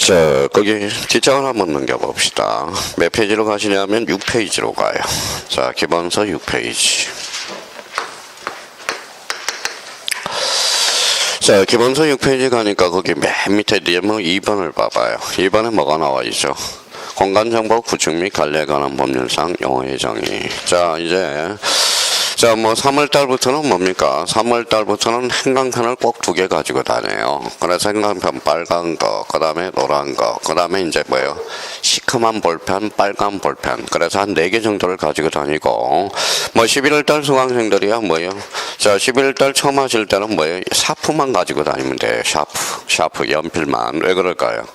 자, 거기 뒷장을 한번 넘겨봅시다. 몇 페이지로 가시냐면 6페이지로 가요. 자, 기본서 6페이지. 자, 기본서 6페이지 가니까 거기 맨 밑에 네모 2번을 봐봐요. 2번에 뭐가 나와 있죠? 공간정보 구축 및 관리에 관한 법률상 용어의 정의. 자, 이제 뭐 3월달부터는 뭡니까? 3월달부터는 행강편을 꼭 2개 가지고 다녀요. 그래서 행강편 빨간 거, 그 다음에 노란 거, 그 다음에 이제 뭐예요? 시커먼 볼펜, 빨간 볼펜. 그래서 한 4개 정도를 가지고 다니고, 뭐 11월달 수강생들이야 뭐예요? 자, 11월달 처음 하실 때는 뭐예요? 샤프만 가지고 다니면 돼요. 샤프, 연필만. 왜 그럴까요?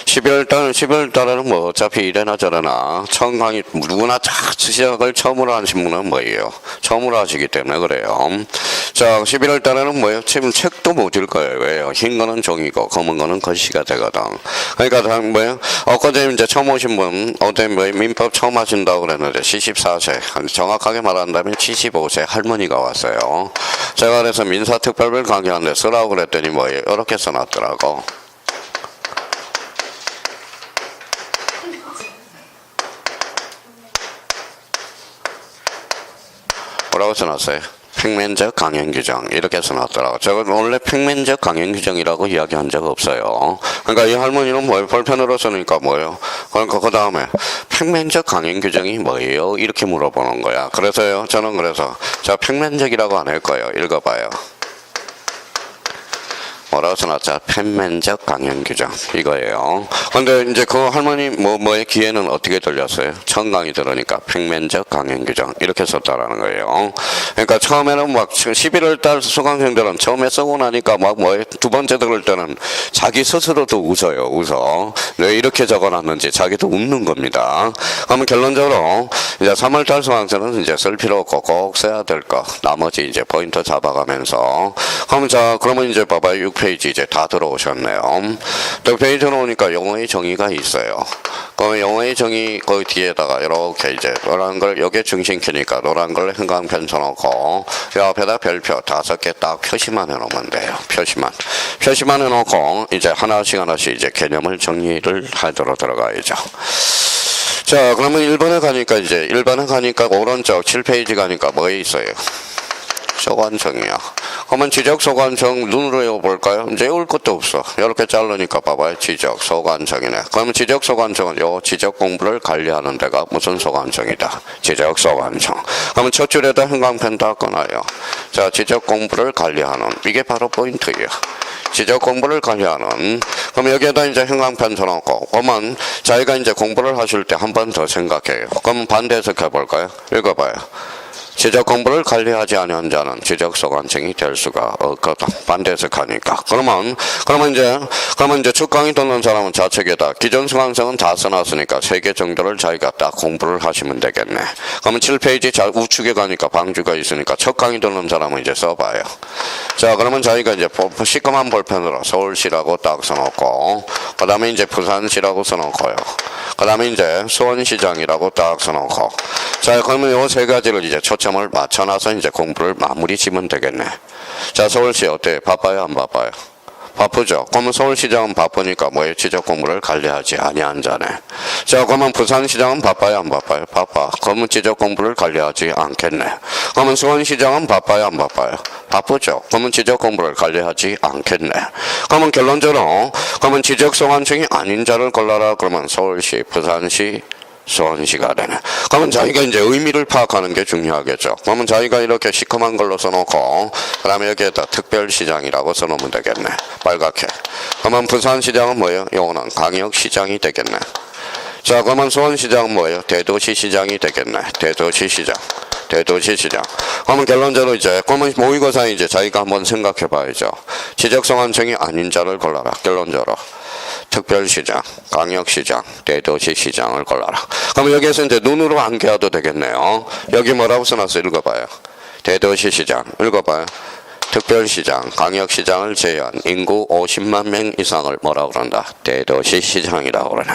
12월달에는 뭐 어차피 이래나 저래나 처음 강의 누구나 시작을 처음으로 하신 분은 뭐예요? 처음으로 하시기 때문에 그래요. 자, 11월달에는 뭐예요? 지금 책도 못 읽을 거예요. 왜요? 흰 거는 종이고 검은 거는 글씨가 되거든. 그러니까 뭐예요? 엊그제 이제 처음 오신 분 어제 뭐 민법 처음 하신다고 그랬는데 74세 정확하게 말한다면 75세 할머니가 왔어요. 제가 그래서 민사특별별 강의하는데 쓰라고 그랬더니 뭐예요? 이렇게 써놨더라고. 뭐라고 써놨어요? 평면적 강행규정 이렇게 써놨더라고. 제가 원래 평면적 강행규정이라고 이야기한 적 없어요. 그러니까 이 할머니는 뭐예요? 볼펜으로 쓰니까 뭐예요? 그러니까 그 다음에 평면적 강행규정이 뭐예요? 이렇게 물어보는 거야. 그래서요, 저는 그래서 자, 평면적이라고 안 할 거예요. 읽어봐요. 뭐라고 써놨죠? 평면적 강행규정 이거예요. 근데 이제 그 할머니 뭐의 귀에는 어떻게 들렸어요? 청강이 들으니까 평면적 강행규정 이렇게 썼다라는 거예요. 그러니까 처음에는 막 11월달 수강생들은 처음에 쓰고 나니까 막 뭐에 두 번째 들을 때는 자기 스스로도 웃어. 왜 이렇게 적어놨는지 자기도 웃는 겁니다. 그러면 결론적으로 이제 3월달 수강생은 이제 쓸 필요 없고 꼭 써야 될 거. 나머지 이제 포인트 잡아가면서. 그러면 이제 봐봐요. 6페이지 이제 다 들어오셨네요. 또 페이지로 오니까 용어의 정의가 있어요. 그럼 용어의 정의 그 뒤에다가 이렇게 이제 노란 걸 여기에 중심키니까 노란 걸 형광펜 써놓고 옆에다 별표 5개 딱 표시만 해놓으면 돼요. 표시만 해놓고 이제 하나씩 이제 개념을 정리를 하도록 들어가야죠. 자, 그러면 1번에 가니까 오른쪽 7페이지 가니까 뭐에 있어요? 소관청이요. 그러면 지적 소관청 눈으로 외워볼까요? 이제 외울 것도 없어. 이렇게 자르니까 봐봐요. 지적 소관청이네. 그러면 지적 소관청은 요 지적 공부를 관리하는 데가 무슨 소관청이다? 지적 소관청. 그러면 첫 줄에다 형광펜 다 꺼놔요. 자, 지적 공부를 관리하는 이게 바로 포인트예요. 지적 공부를 관리하는. 그럼 여기에다 이제 형광펜 써놓고 그러면 자기가 이제 공부를 하실 때 한 번 더 생각해요. 그럼 반대 해석해볼까요? 읽어봐요. 지적 공부를 관리하지 않은 자는 지적 소관청이 될 수가 없거든. 반대 해석하니까. 그러면 이제 첫 강의 듣는 사람은 좌측에다 기존 수강생은 다 써놨으니까 3개 정도를 자기가 딱 공부를 하시면 되겠네. 그러면 7페이지 우측에 가니까 방주가 있으니까 첫 강의 듣는 사람은 이제 써봐요. 자, 그러면 자기가 이제 시커먼 볼펜으로 서울시라고 딱 써놓고 그 다음에 이제 부산시라고 써놓고요. 그 다음에 이제 수원시장이라고 딱 써놓고 자, 그러면 요 3가지를 이제 초점을 맞춰놔서 이제 공부를 마무리 지면 되겠네. 자, 서울시 어때요? 바빠요? 안 바빠요? 바쁘죠? 그러면 서울시장은 바쁘니까 뭐예요? 지적 공부를 관리하지 아니한 자네. 자, 그러면 부산시장은 바빠요? 안 바빠요? 바빠. 그러면 지적 공부를 관리하지 않겠네. 그러면 수원시장은 바빠요? 안 바빠요? 바쁘죠? 그러면 지적 공부를 관리하지 않겠네. 그러면 결론적으로 그러면 지적 소관청이 아닌 자를 골라라. 그러면 서울시, 부산시, 수원시가 되네. 그러면 자기가 이제 의미를 파악하는 게 중요하겠죠. 그러면 자기가 이렇게 시커먼 걸로 써놓고 그 다음에 여기에다 특별시장이라고 써놓으면 되겠네. 빨갛게. 그러면 부산시장은 뭐예요? 요거는 광역시장이 되겠네. 자, 그러면 수원시장은 뭐예요? 대도시시장이 되겠네. 대도시시장. 그러면 결론적으로 이제 그러면 모의고사 이제 자기가 한번 생각해 봐야죠. 지적소관청이 아닌 자를 골라라. 결론적으로. 특별시장, 광역시장, 대도시시장을 골라라. 그럼 여기에서 이제 눈으로 암기해도 되겠네요. 여기 뭐라고 써놨어요? 읽어봐요. 대도시시장. 읽어봐요. 특별시장, 광역시장을 제외한 인구 50만 명 이상을 뭐라고 그런다? 대도시 시장이라고 그러네.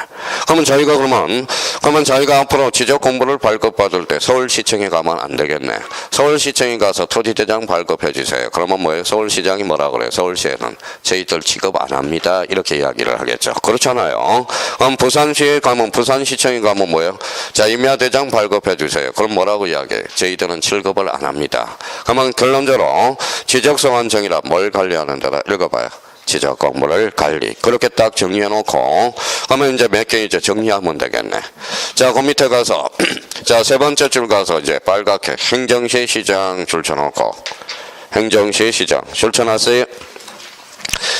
그러면 저희가 앞으로 지적 공부를 발급받을 때 서울시청에 가면 안 되겠네. 서울시청에 가서 토지대장 발급해 주세요. 그러면 뭐예요? 서울시장이 뭐라고 그래요? 서울시에는 저희들 취급 안 합니다. 이렇게 이야기를 하겠죠. 그렇잖아요. 그럼 부산시에 가면 부산시청에 가면 뭐예요? 자, 임야대장 발급해 주세요. 그럼 뭐라고 이야기해요? 저희들은 취급을 안 합니다. 그러면 결론적으로 지적소관청이라 뭘 관리하는데라 읽어봐요. 지적 공부를 관리. 그렇게 딱 정리해 놓고 그러면 이제 몇 개 이제 정리하면 되겠네. 자, 그 밑에 가서 자, 세 번째 줄 가서 이제 빨갛게 행정시 시장 줄 쳐놓고 행정시 시장 줄 쳐놨어요.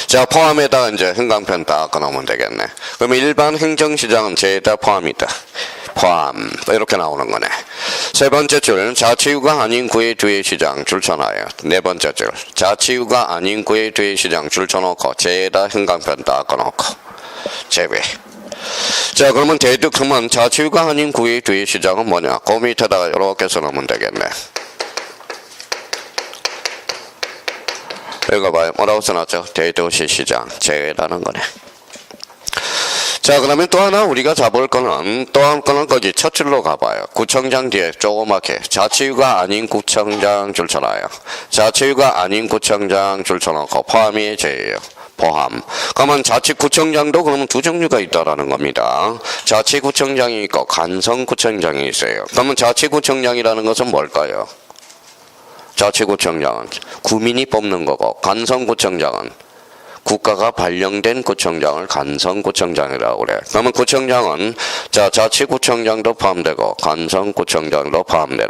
자, 포함에다가 이제 흥강편 딱 끊으면 되겠네. 그러면 일반 행정시장은 죄다 포함이다. 포함 이렇게 나오는 거네. 세 번째 줄 자치구가 아닌 구의 뒤에 시장 줄 쳐놔요. 네 번째 줄 자치구가 아닌 구의 뒤에 시장 줄 쳐놓고 죄다 흥강편 딱 끊어놓고 제외. 자, 그러면 대득하면 자치구가 아닌 구의 뒤에 시장은 뭐냐? 그 밑에다가 이렇게 써놓으면 되겠네. 읽어봐요. 뭐라고 써놨죠? 대도시 시장 제외라는 거네. 자, 그러면 또 하나 우리가 잡을 거는 또 한 거는 거기 첫 줄로 가봐요. 구청장 뒤에 조그맣게 자치구가 아닌 구청장 줄 쳐놔요. 자치구가 아닌 구청장 줄 쳐놓고 포함이 제예요. 포함. 그러면 자치구청장도 그러면 두 종류가 있다라는 겁니다. 자치구청장이 있고 간성구청장이 있어요. 그러면 자치구청장이라는 것은 뭘까요? 자치구청장은 구민이 뽑는 거고 간성구청장은 국가가 발령된 구청장을 간성구청장이라고 그래. 그러면 구청장은 자, 자치구청장도 포함되고 간성구청장도 포함되네.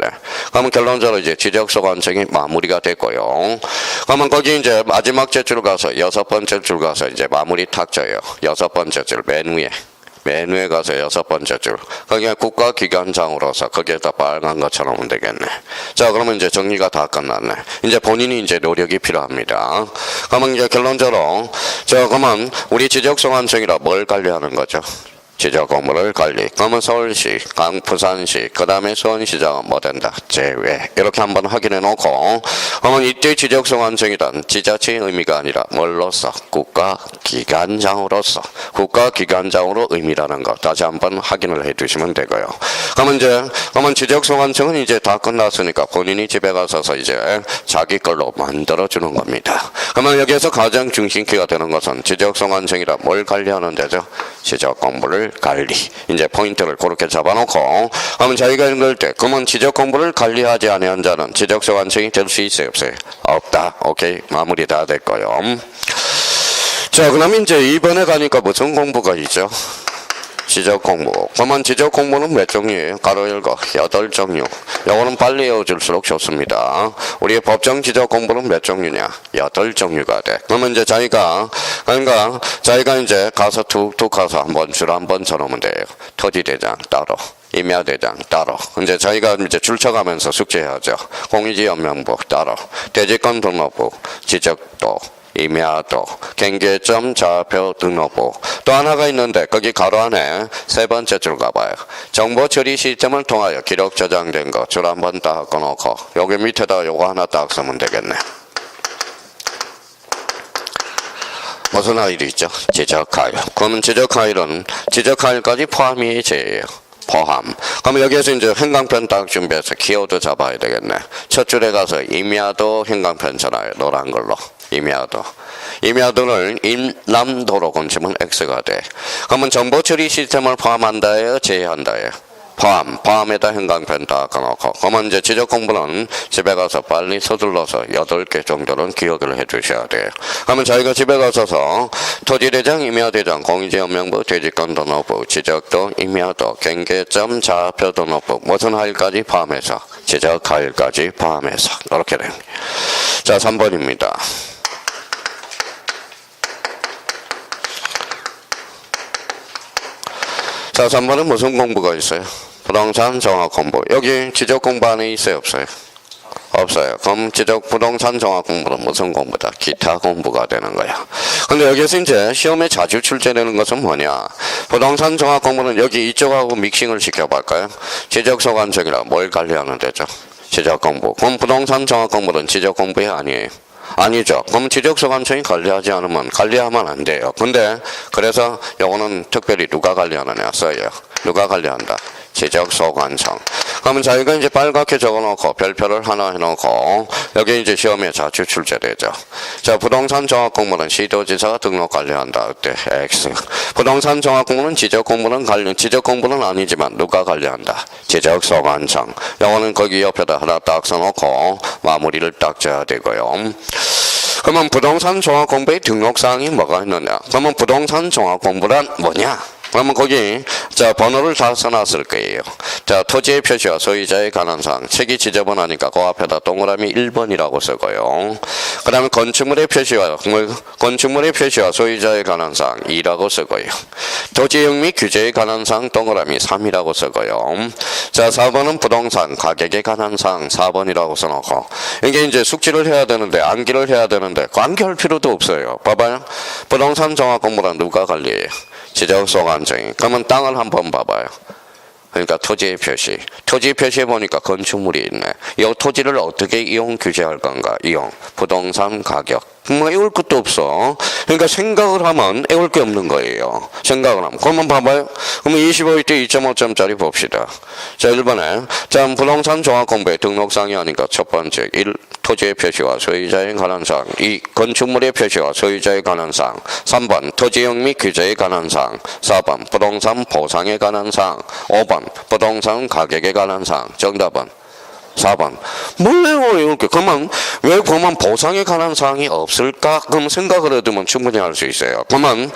그러면 결론적으로 이제 지적소관청이 마무리가 됐고요. 그러면 거기 이제 마지막 줄 가서 여섯 번째 줄 가서 이제 마무리 탁 져요. 여섯 번째 줄 맨 위에 가서 여섯 번째 줄. 거기에 국가기관장으로서 거기에다 빨간 거 쳐놓으면 되겠네. 자, 그러면 이제 정리가 다 끝났네. 이제 본인이 이제 노력이 필요합니다. 그러면 이제 결론적으로, 그러면 우리 지적소관청이라 뭘 관리하는 거죠? 지적 공부를 관리. 그러면 서울시, 부산시, 그 다음에 수원시장은 뭐 된다? 제외. 이렇게 한번 확인해 놓고, 그러면 이때 지적소관청이란 지자체의 의미가 아니라 뭘로서? 국가기관장으로서. 국가기관장으로 의미라는 거 다시 한번 확인을 해 두시면 되고요. 그러면 지적소관청은 이제 다 끝났으니까 본인이 집에 가서서 이제 자기 걸로 만들어 주는 겁니다. 그러면 여기에서 가장 중심키가 되는 것은 지적소관청이라 뭘 관리하는 데죠? 지적 공부를 관리. 이제 포인트를 그렇게 잡아놓고 그러면 저희가 읽을 때 그러면 지적 공부를 관리하지 않은 자는 지적소관청이 될 수 있어요? 없어요? 없다. 오케이. 마무리 다 됐고요. 자, 그럼 이제 이번에 가니까 무슨 공부가 있죠? 지적 공부. 그러면 지적 공부는 몇 종류예요? 가로 열고 8종류. 요거는 빨리 외워줄수록 좋습니다. 우리의 법정 지적 공부는 몇 종류냐? 8종류가 돼. 그러면 이제 자기가 이제 가서 툭툭 가서 한번 줄 한번 쳐놓으면 돼요. 토지대장 따로. 임야대장 따로. 이제 자기가 이제 줄 쳐가면서 숙제해야죠. 공유지연명부 따로. 대지권 등록부, 지적도, 임야도, 경계점 좌표 등록부. 또 하나가 있는데 거기 가로 안에 세 번째 줄 가봐요. 정보 처리 시스템을 통하여 기록 저장된 거 줄 한번 딱 꺼놓고 여기 밑에다 요거 하나 딱 쓰면 되겠네. 무슨 파일이 있죠? 지적 파일. 그러면 지적 파일은 지적 파일까지 포함이 제예요. 포함. 그럼 여기에서 이제 행강편 딱 준비해서 키워드 잡아야 되겠네. 첫 줄에 가서 임야도 행강편 전화요. 노란 걸로. 임야도를 임남도로 건치면 X가 돼. 그러면 정보 처리 시스템을 포함한다예요? 제외한다예요? 포함에다 행강편 다 꺼놓고. 그러면 이제 지적 공부는 집에 가서 빨리 서둘러서 8개 정도는 기억을 해 주셔야 돼요. 그러면 저희가 집에 가서서 토지대장, 임야대장, 공유지연명부, 대지권 등록부, 지적도, 임야도, 경계점, 좌표 등록부, 무슨 하일까지 포함해서, 지적 하일까지 포함해서. 이렇게 됩니다. 자, 3번입니다. 자, 3번은 무슨 공부가 있어요? 부동산 종합 공부. 여기 지적 공부 안에 있어요? 없어요? 없어요. 그럼 부동산 종합 공부는 무슨 공부다? 기타 공부가 되는 거야. 근데 여기서 이제 시험에 자주 출제되는 것은 뭐냐? 부동산 종합 공부는 여기 이쪽하고 믹싱을 시켜볼까요? 지적소관청이라 뭘 관리하는 데죠? 지적 공부. 그럼 부동산 종합 공부는 지적 공부이 아니에요. 아니죠. 그러면 지적소관청이 관리하지 않으면 관리하면 안 돼요. 근데 그래서 요거는 특별히 누가 관리하느냐 써요. 누가 관리한다. 지적소관청. 그러면 자기가 이제 빨갛게 적어놓고 별표를 하나 해놓고 여기 이제 시험에 자주 출제되죠. 자, 부동산 종합공부는 시도지사가 등록 관리한다. 어때? X. 부동산 종합공부는 지적공부는 아니지만 누가 관리한다. 지적소관청. 요거는 거기 옆에다 하나 딱 써놓고 마무리를 딱 져야 되고요. 그러면 부동산 종합공부의 등록사항이 뭐가 있느냐? 그러면 부동산 종합공부란 뭐냐? 그러면 거기 자 번호를 다 써놨을 거예요. 자, 토지의 표시와 소유자에 관한 사항 책이 지저분하니까 그 앞에다 동그라미 1번이라고 쓰고요. 그 다음에 건축물의 표시와 소유자에 관한 사항 2라고 쓰고요. 토지용 및 규제에 관한 사항 동그라미 3이라고 쓰고요. 자, 4번은 부동산 가격에 관한 사항 4번이라고 써놓고 이게 이제 숙지를 해야 되는데 암기를 해야 되는데 암기할 필요도 없어요. 봐봐요. 부동산 종합공부란 누가 관리해요? 지적소관청이. 그러면 땅을 한번 봐봐요. 그러니까 토지의 표시. 토지 표시에 보니까 건축물이 있네. 이 토지를 어떻게 이용 규제할 건가? 이용. 부동산 가격. 뭐 애울 것도 없어. 그러니까 생각을 하면 애울 게 없는 거예요. 생각을 하면. 그러면 봐봐요. 그러면 25일 때 2.5점짜리 봅시다. 자, 1번에. 자, 부동산 종합공부의 등록사항이 아니까 첫 번째. 1. 토지의 표시와 소유자에 관한 사항. 2. 건축물의 표시와 소유자에 관한 사항. 3번. 토지용 및 규제에 관한 사항. 4번. 부동산 보상에 관한 사항. 5번. 부동산 가격에 관한 사항. 정답은 4번. 뭘요 이렇게. 그러면 왜 보면 보상에 관한 사항이 없을까? 그럼 생각을 해두면 충분히 할 수 있어요. 그러면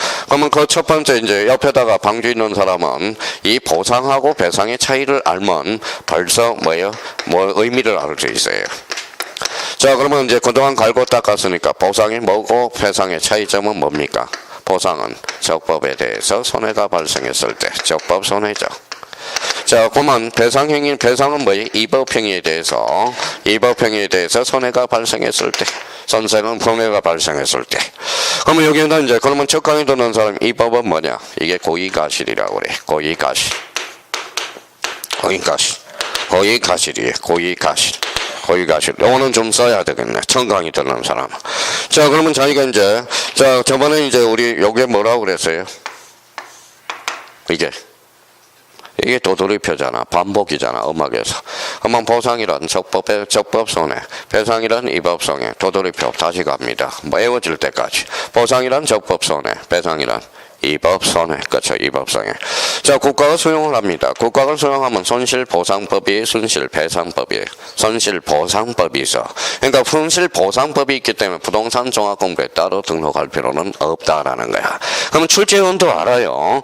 그 첫 번째 이제 옆에다가 방주 있는 사람은 이 보상하고 배상의 차이를 알면 벌써 뭐예요? 뭐 의미를 알 수 있어요. 자, 그러면 이제 그동안 갈고 닦았으니까 보상이 뭐고 배상의 차이점은 뭡니까? 보상은 적법에 대해서 손해가 발생했을 때 적법 손해죠. 자, 그러면 배상은 뭐예요? 이법행위에 대해서 손해가 발생했을 때, 손해가 발생했을 때. 그러면 여기에다 이제 그러면 적강이 듣는 사람 이법은 뭐냐? 이게 고의가실이라고 그래. 고의가실이에요. 고의가실. 요거는 좀 써야 되겠네. 청강이 듣는 사람. 자, 그러면 자기가 이제 자, 저번에 이제 우리 요게 뭐라고 그랬어요? 이게 도돌이표잖아. 반복이잖아. 음악에서. 그러면 보상이란 적법 손해, 배상이란 이법 손해, 도돌이표 다시 갑니다. 뭐 외워질 때까지. 보상이란 적법 손해, 배상이란 이법 손해. 그렇죠. 이법 손해. 자, 국가가 수용을 합니다. 국가가 수용하면 손실보상법이 손실배상법이에요. 손실보상법이 있어. 그러니까 손실보상법이 있기 때문에 부동산 종합공부에 따로 등록할 필요는 없다라는 거야. 그러면 출제원도 알아요.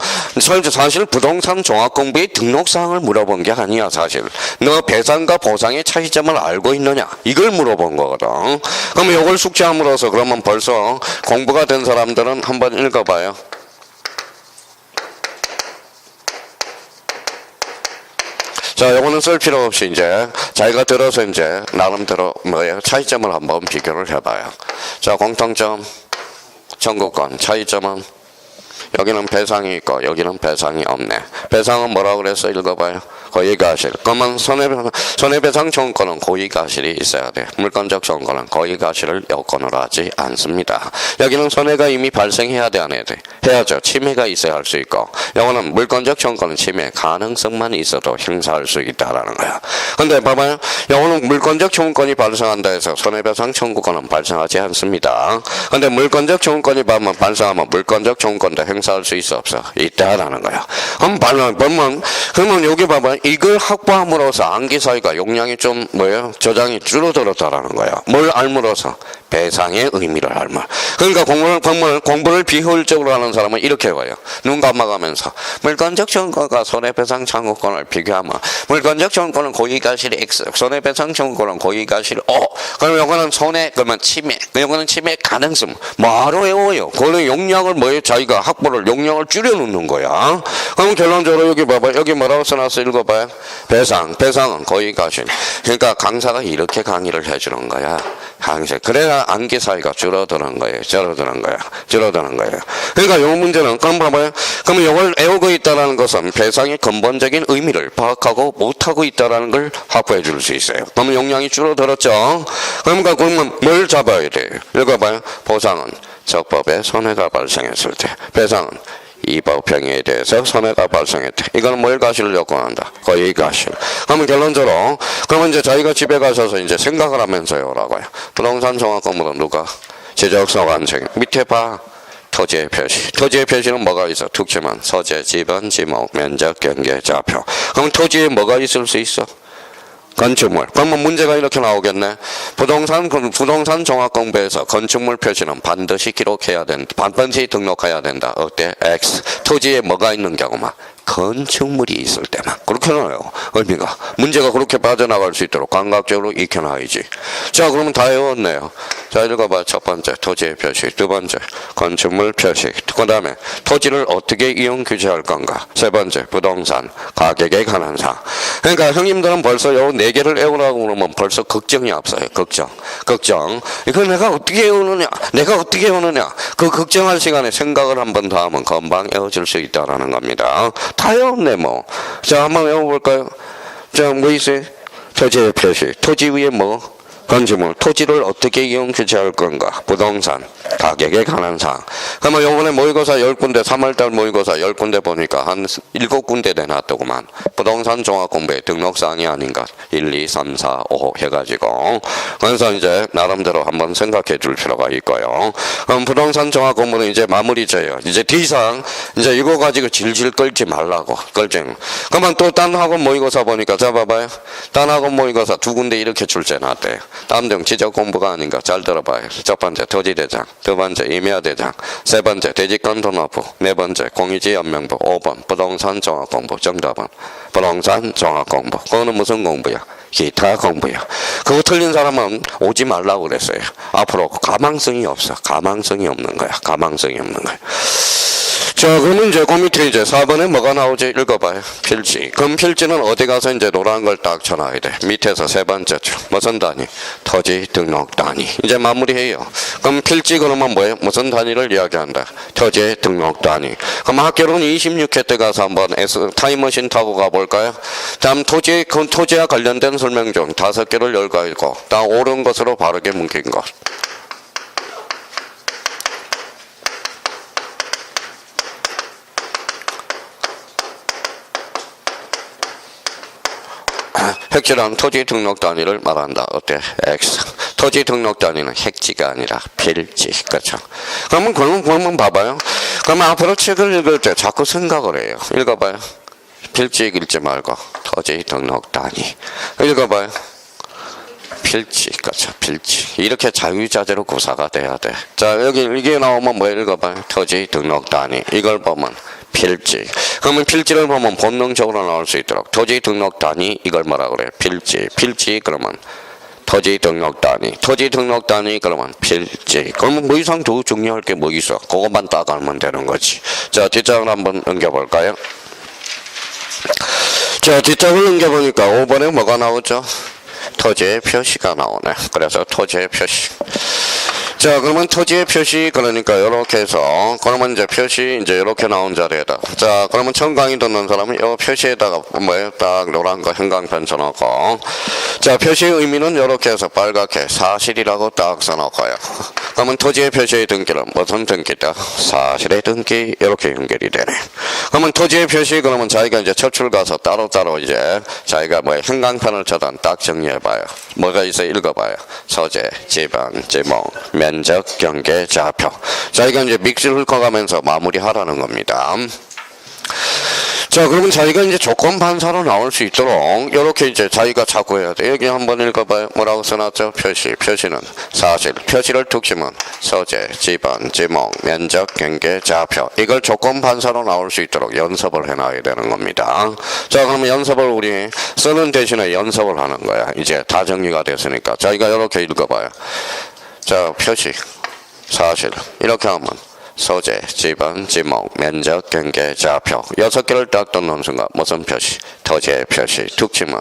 사실 부동산 종합공부의 등록사항을 물어본 게 아니야. 사실 너 배상과 보상의 차이점을 알고 있느냐 이걸 물어본 거거든. 그러면 이걸 숙지함으로써 그러면 벌써 공부가 된 사람들은 한번 읽어봐요. 자, 요거는 쓸 필요 없이 이제 자기가 들어서 이제 나름대로 뭐예요? 차이점을 한번 비교를 해봐요. 자, 공통점, 청구권, 차이점은 여기는 배상이 있고 여기는 배상이 없네. 배상은 뭐라고 그랬어? 읽어봐요. 고의가실. 그러면 손해배상 청구권은 고의가실이 있어야 돼. 물권적 청구권은 고의가실을 요건으로 하지 않습니다. 여기는 손해가 이미 발생해야 돼, 안 해야 돼? 해야죠. 침해가 있어야 할 수 있고 요거는 물권적 청구권은 침해 가능성만 있어도 행사할 수 있다라는 거야. 근데 봐봐요. 요거는 물권적 청구권이 발생한다 해서 손해배상 청구권은 발생하지 않습니다. 근데 물권적 청구권이 발생하면 물권적 청구권도 행사할 수 있어 없어? 있다라는 거야. 그러면 여기 봐봐. 이걸 확보함으로써 암기 사이가 용량이 좀 뭐예요? 저장이 줄어들었다라는 거야. 뭘 알므로써? 배상의 의미를 알면. 그러니까 공부를 비효율적으로 하는 사람은 이렇게 봐요. 눈 감아가면서 물권적 청구권과 손해배상 청구권을 비교하면 물권적 청구권은 고의가실이 X, 손해배상 청구권은 고의가실이 O. 그럼 요거는 손해, 그러면 침해, 요거는 침해 가능성. 뭐하러 외워요? 그거는 용량을 뭐예요? 자기가 확보를 용량을 줄여놓는 거야. 그럼 결론적으로 여기 봐봐. 여기 뭐라고 써놨어? 읽어봐요. 배상은 고의가실. 그러니까 강사가 이렇게 강의를 해주는 거야. 강사. 그래야 해야 암기 사이가 줄어드는 거예요. 줄어드는 거예요. 그러니까 요 문제는 그럼 봐봐요. 그러면 이걸 외우고 있다는 것은 배상의 근본적인 의미를 파악하고 못하고 있다는 걸 확보해 줄 수 있어요. 그러면 용량이 줄어들었죠. 그러니까 그러면 뭘 잡아야 돼요? 읽어봐요. 보상은 적법에 손해가 발생했을 때, 배상은 이 법행위에 대해서 손해가 발생했대. 이거는 뭘 가시를 요구한다? 거의 가실. 그러면 결론적으로, 그러면 이제 자기가 집에 가셔서 이제 생각을 하면서요라고요. 부동산 종합건물은 누가? 지적소관청. 밑에 봐. 토지의 표시. 토지의 표시는 뭐가 있어? 특징은 소재, 지번, 지목, 면적, 경계, 좌표. 그럼 토지에 뭐가 있을 수 있어? 건축물. 그러면 문제가 이렇게 나오겠네. 부동산 종합공부에서 건축물 표시는 반드시 기록해야 된다. 반드시 등록해야 된다. 어때? X. 토지에 뭐가 있는 경우만. 건축물이 있을 때만. 그렇게 나와요. 의미가. 문제가 그렇게 빠져나갈 수 있도록 감각적으로 익혀놔야지. 자, 그러면 다 외웠네요. 자, 읽어봐. 첫 번째, 토지의 표시. 두 번째, 건축물 표시. 그 다음에, 토지를 어떻게 이용 규제할 건가. 세 번째, 부동산, 가격에 관한 사항. 그러니까 형님들은 벌써 요 네 개를 외우라고 그러면 벌써 걱정이 앞서요. 걱정. 이거 내가 어떻게 외우느냐. 그 걱정할 시간에 생각을 한 번 더 하면 금방 외워질 수 있다라는 겁니다. 다 외웠네 뭐. 자, 한번 외워볼까요? 자, 뭐 있어요? 토지의 표시. 토지 위에 뭐? 건축물. 토지를 어떻게 이용 규제할 건가? 부동산. 가격에 관한 사항. 그러면 요번에 모의고사 10군데, 3월달 모의고사 10군데 보니까 한 7군데 내놨더구만. 부동산 종합공부의 등록사항이 아닌가. 1, 2, 3, 4, 5 해가지고. 그래서 이제 나름대로 한번 생각해 줄 필요가 있고요. 그럼 부동산 종합공부는 이제 마무리 져요. 이제 D상, 이제 이거 가지고 질질 끌지 말라고. 그러면 또 딴 학원 모의고사 보니까, 자, 봐봐요. 딴 학원 모의고사 2군데 이렇게 출제 놨대요. 다음 등 지적 공부가 아닌가. 잘 들어봐요. 첫 번째, 토지대장. 두 번째, 임야대장. 세 번째, 대지권 등록부. 네 번째, 공유지연명부. 5번, 부동산 종합공부. 정답은 부동산 종합공부. 그거는 무슨 공부야? 기타 공부야. 그거 틀린 사람은 오지 말라고 그랬어요. 앞으로 가망성이 없어. 가망성이 없는 거야. 자, 그러면 이제 그 밑에 이제 4번에 뭐가 나오지? 읽어봐요. 필지. 그럼 필지는 어디 가서 이제 노란 걸 딱 쳐놔야 돼. 밑에서 세 번째 줄. 무슨 단위? 토지 등록 단위. 이제 마무리해요. 그럼 필지 그러면 뭐예요? 무슨 단위를 이야기한다? 토지 등록 단위. 그럼 학교로는 26회 때 가서 한번 타임머신 타고 가볼까요? 다음 토지와 관련된 설명 중 5개를 열가 있고, 다 옳은 것으로 바르게 뭉킨 것. 핵지란 토지 등록 단위를 말한다. 어때? X. 토지 등록 단위는 핵지가 아니라 필지. 그렇죠? 그러면 봐봐요. 그러면 앞으로 책을 읽을 때 자꾸 생각을 해요. 읽어봐요. 필지 읽지 말고 토지 등록 단위. 읽어봐요. 필지. 그렇죠? 필지. 이렇게 자유자재로 구사가 돼야 돼. 자, 여기 이게 나오면 뭐 읽어봐요. 토지 등록 단위. 이걸 보면 필지. 그러면 필지를 보면 본능적으로 나올 수 있도록 토지 등록 단위 이걸 뭐라 그래? 필지 그러면 토지 등록 단위. 토지 등록 단위 그러면 필지. 그러면 뭐 이상 더 중요할 게 뭐 있어? 그것만 딱 알면 되는 거지. 자, 뒷장을 한번 넘겨볼까요? 자, 뒷장을 넘겨보니까 5번에 뭐가 나오죠? 토지의 표시가 나오네. 그래서 토지의 표시. 자, 그러면 토지의 표시, 그러니까 이렇게 해서, 그러면 이제 표시, 이제 이렇게 나온 자리에다. 자, 그러면 처음 강의 듣는 사람은 이 표시에다가 뭐예요? 딱 노란 거 형광펜 써놓고. 자, 표시의 의미는 이렇게 해서 빨갛게 사실이라고 딱 써놓고요. 그러면 토지의 표시의 등기는 무슨 등기다? 사실의 등기, 이렇게 연결이 되네. 그러면 토지의 표시, 그러면 자기가 이제 처출 가서 따로따로 이제 자기가 뭐 형광펜을 쳐던 딱 정리해봐요. 뭐가 있어? 읽어봐요. 소재, 지번, 지목, 면적, 경계, 좌표. 자기가 이제 믹스를 훑어가면서 마무리하라는 겁니다. 자, 그러면 자기가 이제 조건 반사로 나올 수 있도록 이렇게 이제 자기가 자꾸 해야 돼. 여기 한번 읽어봐요. 뭐라고 써놨죠? 표시는 사실. 표시를 특징은 소재, 지번, 지목, 면적, 경계, 좌표. 이걸 조건 반사로 나올 수 있도록 연습을 해놔야 되는 겁니다. 자, 그러면 연습을 우리 쓰는 대신에 연습을 하는 거야. 이제 다 정리가 됐으니까. 자기가 이렇게 읽어봐요. 자, 표시, 사실. 이렇게 하면 소재, 지번, 지목, 면적, 경계, 좌표 6개를 딱 넣는 순간 무슨 표시? 토지의 표시. 특징은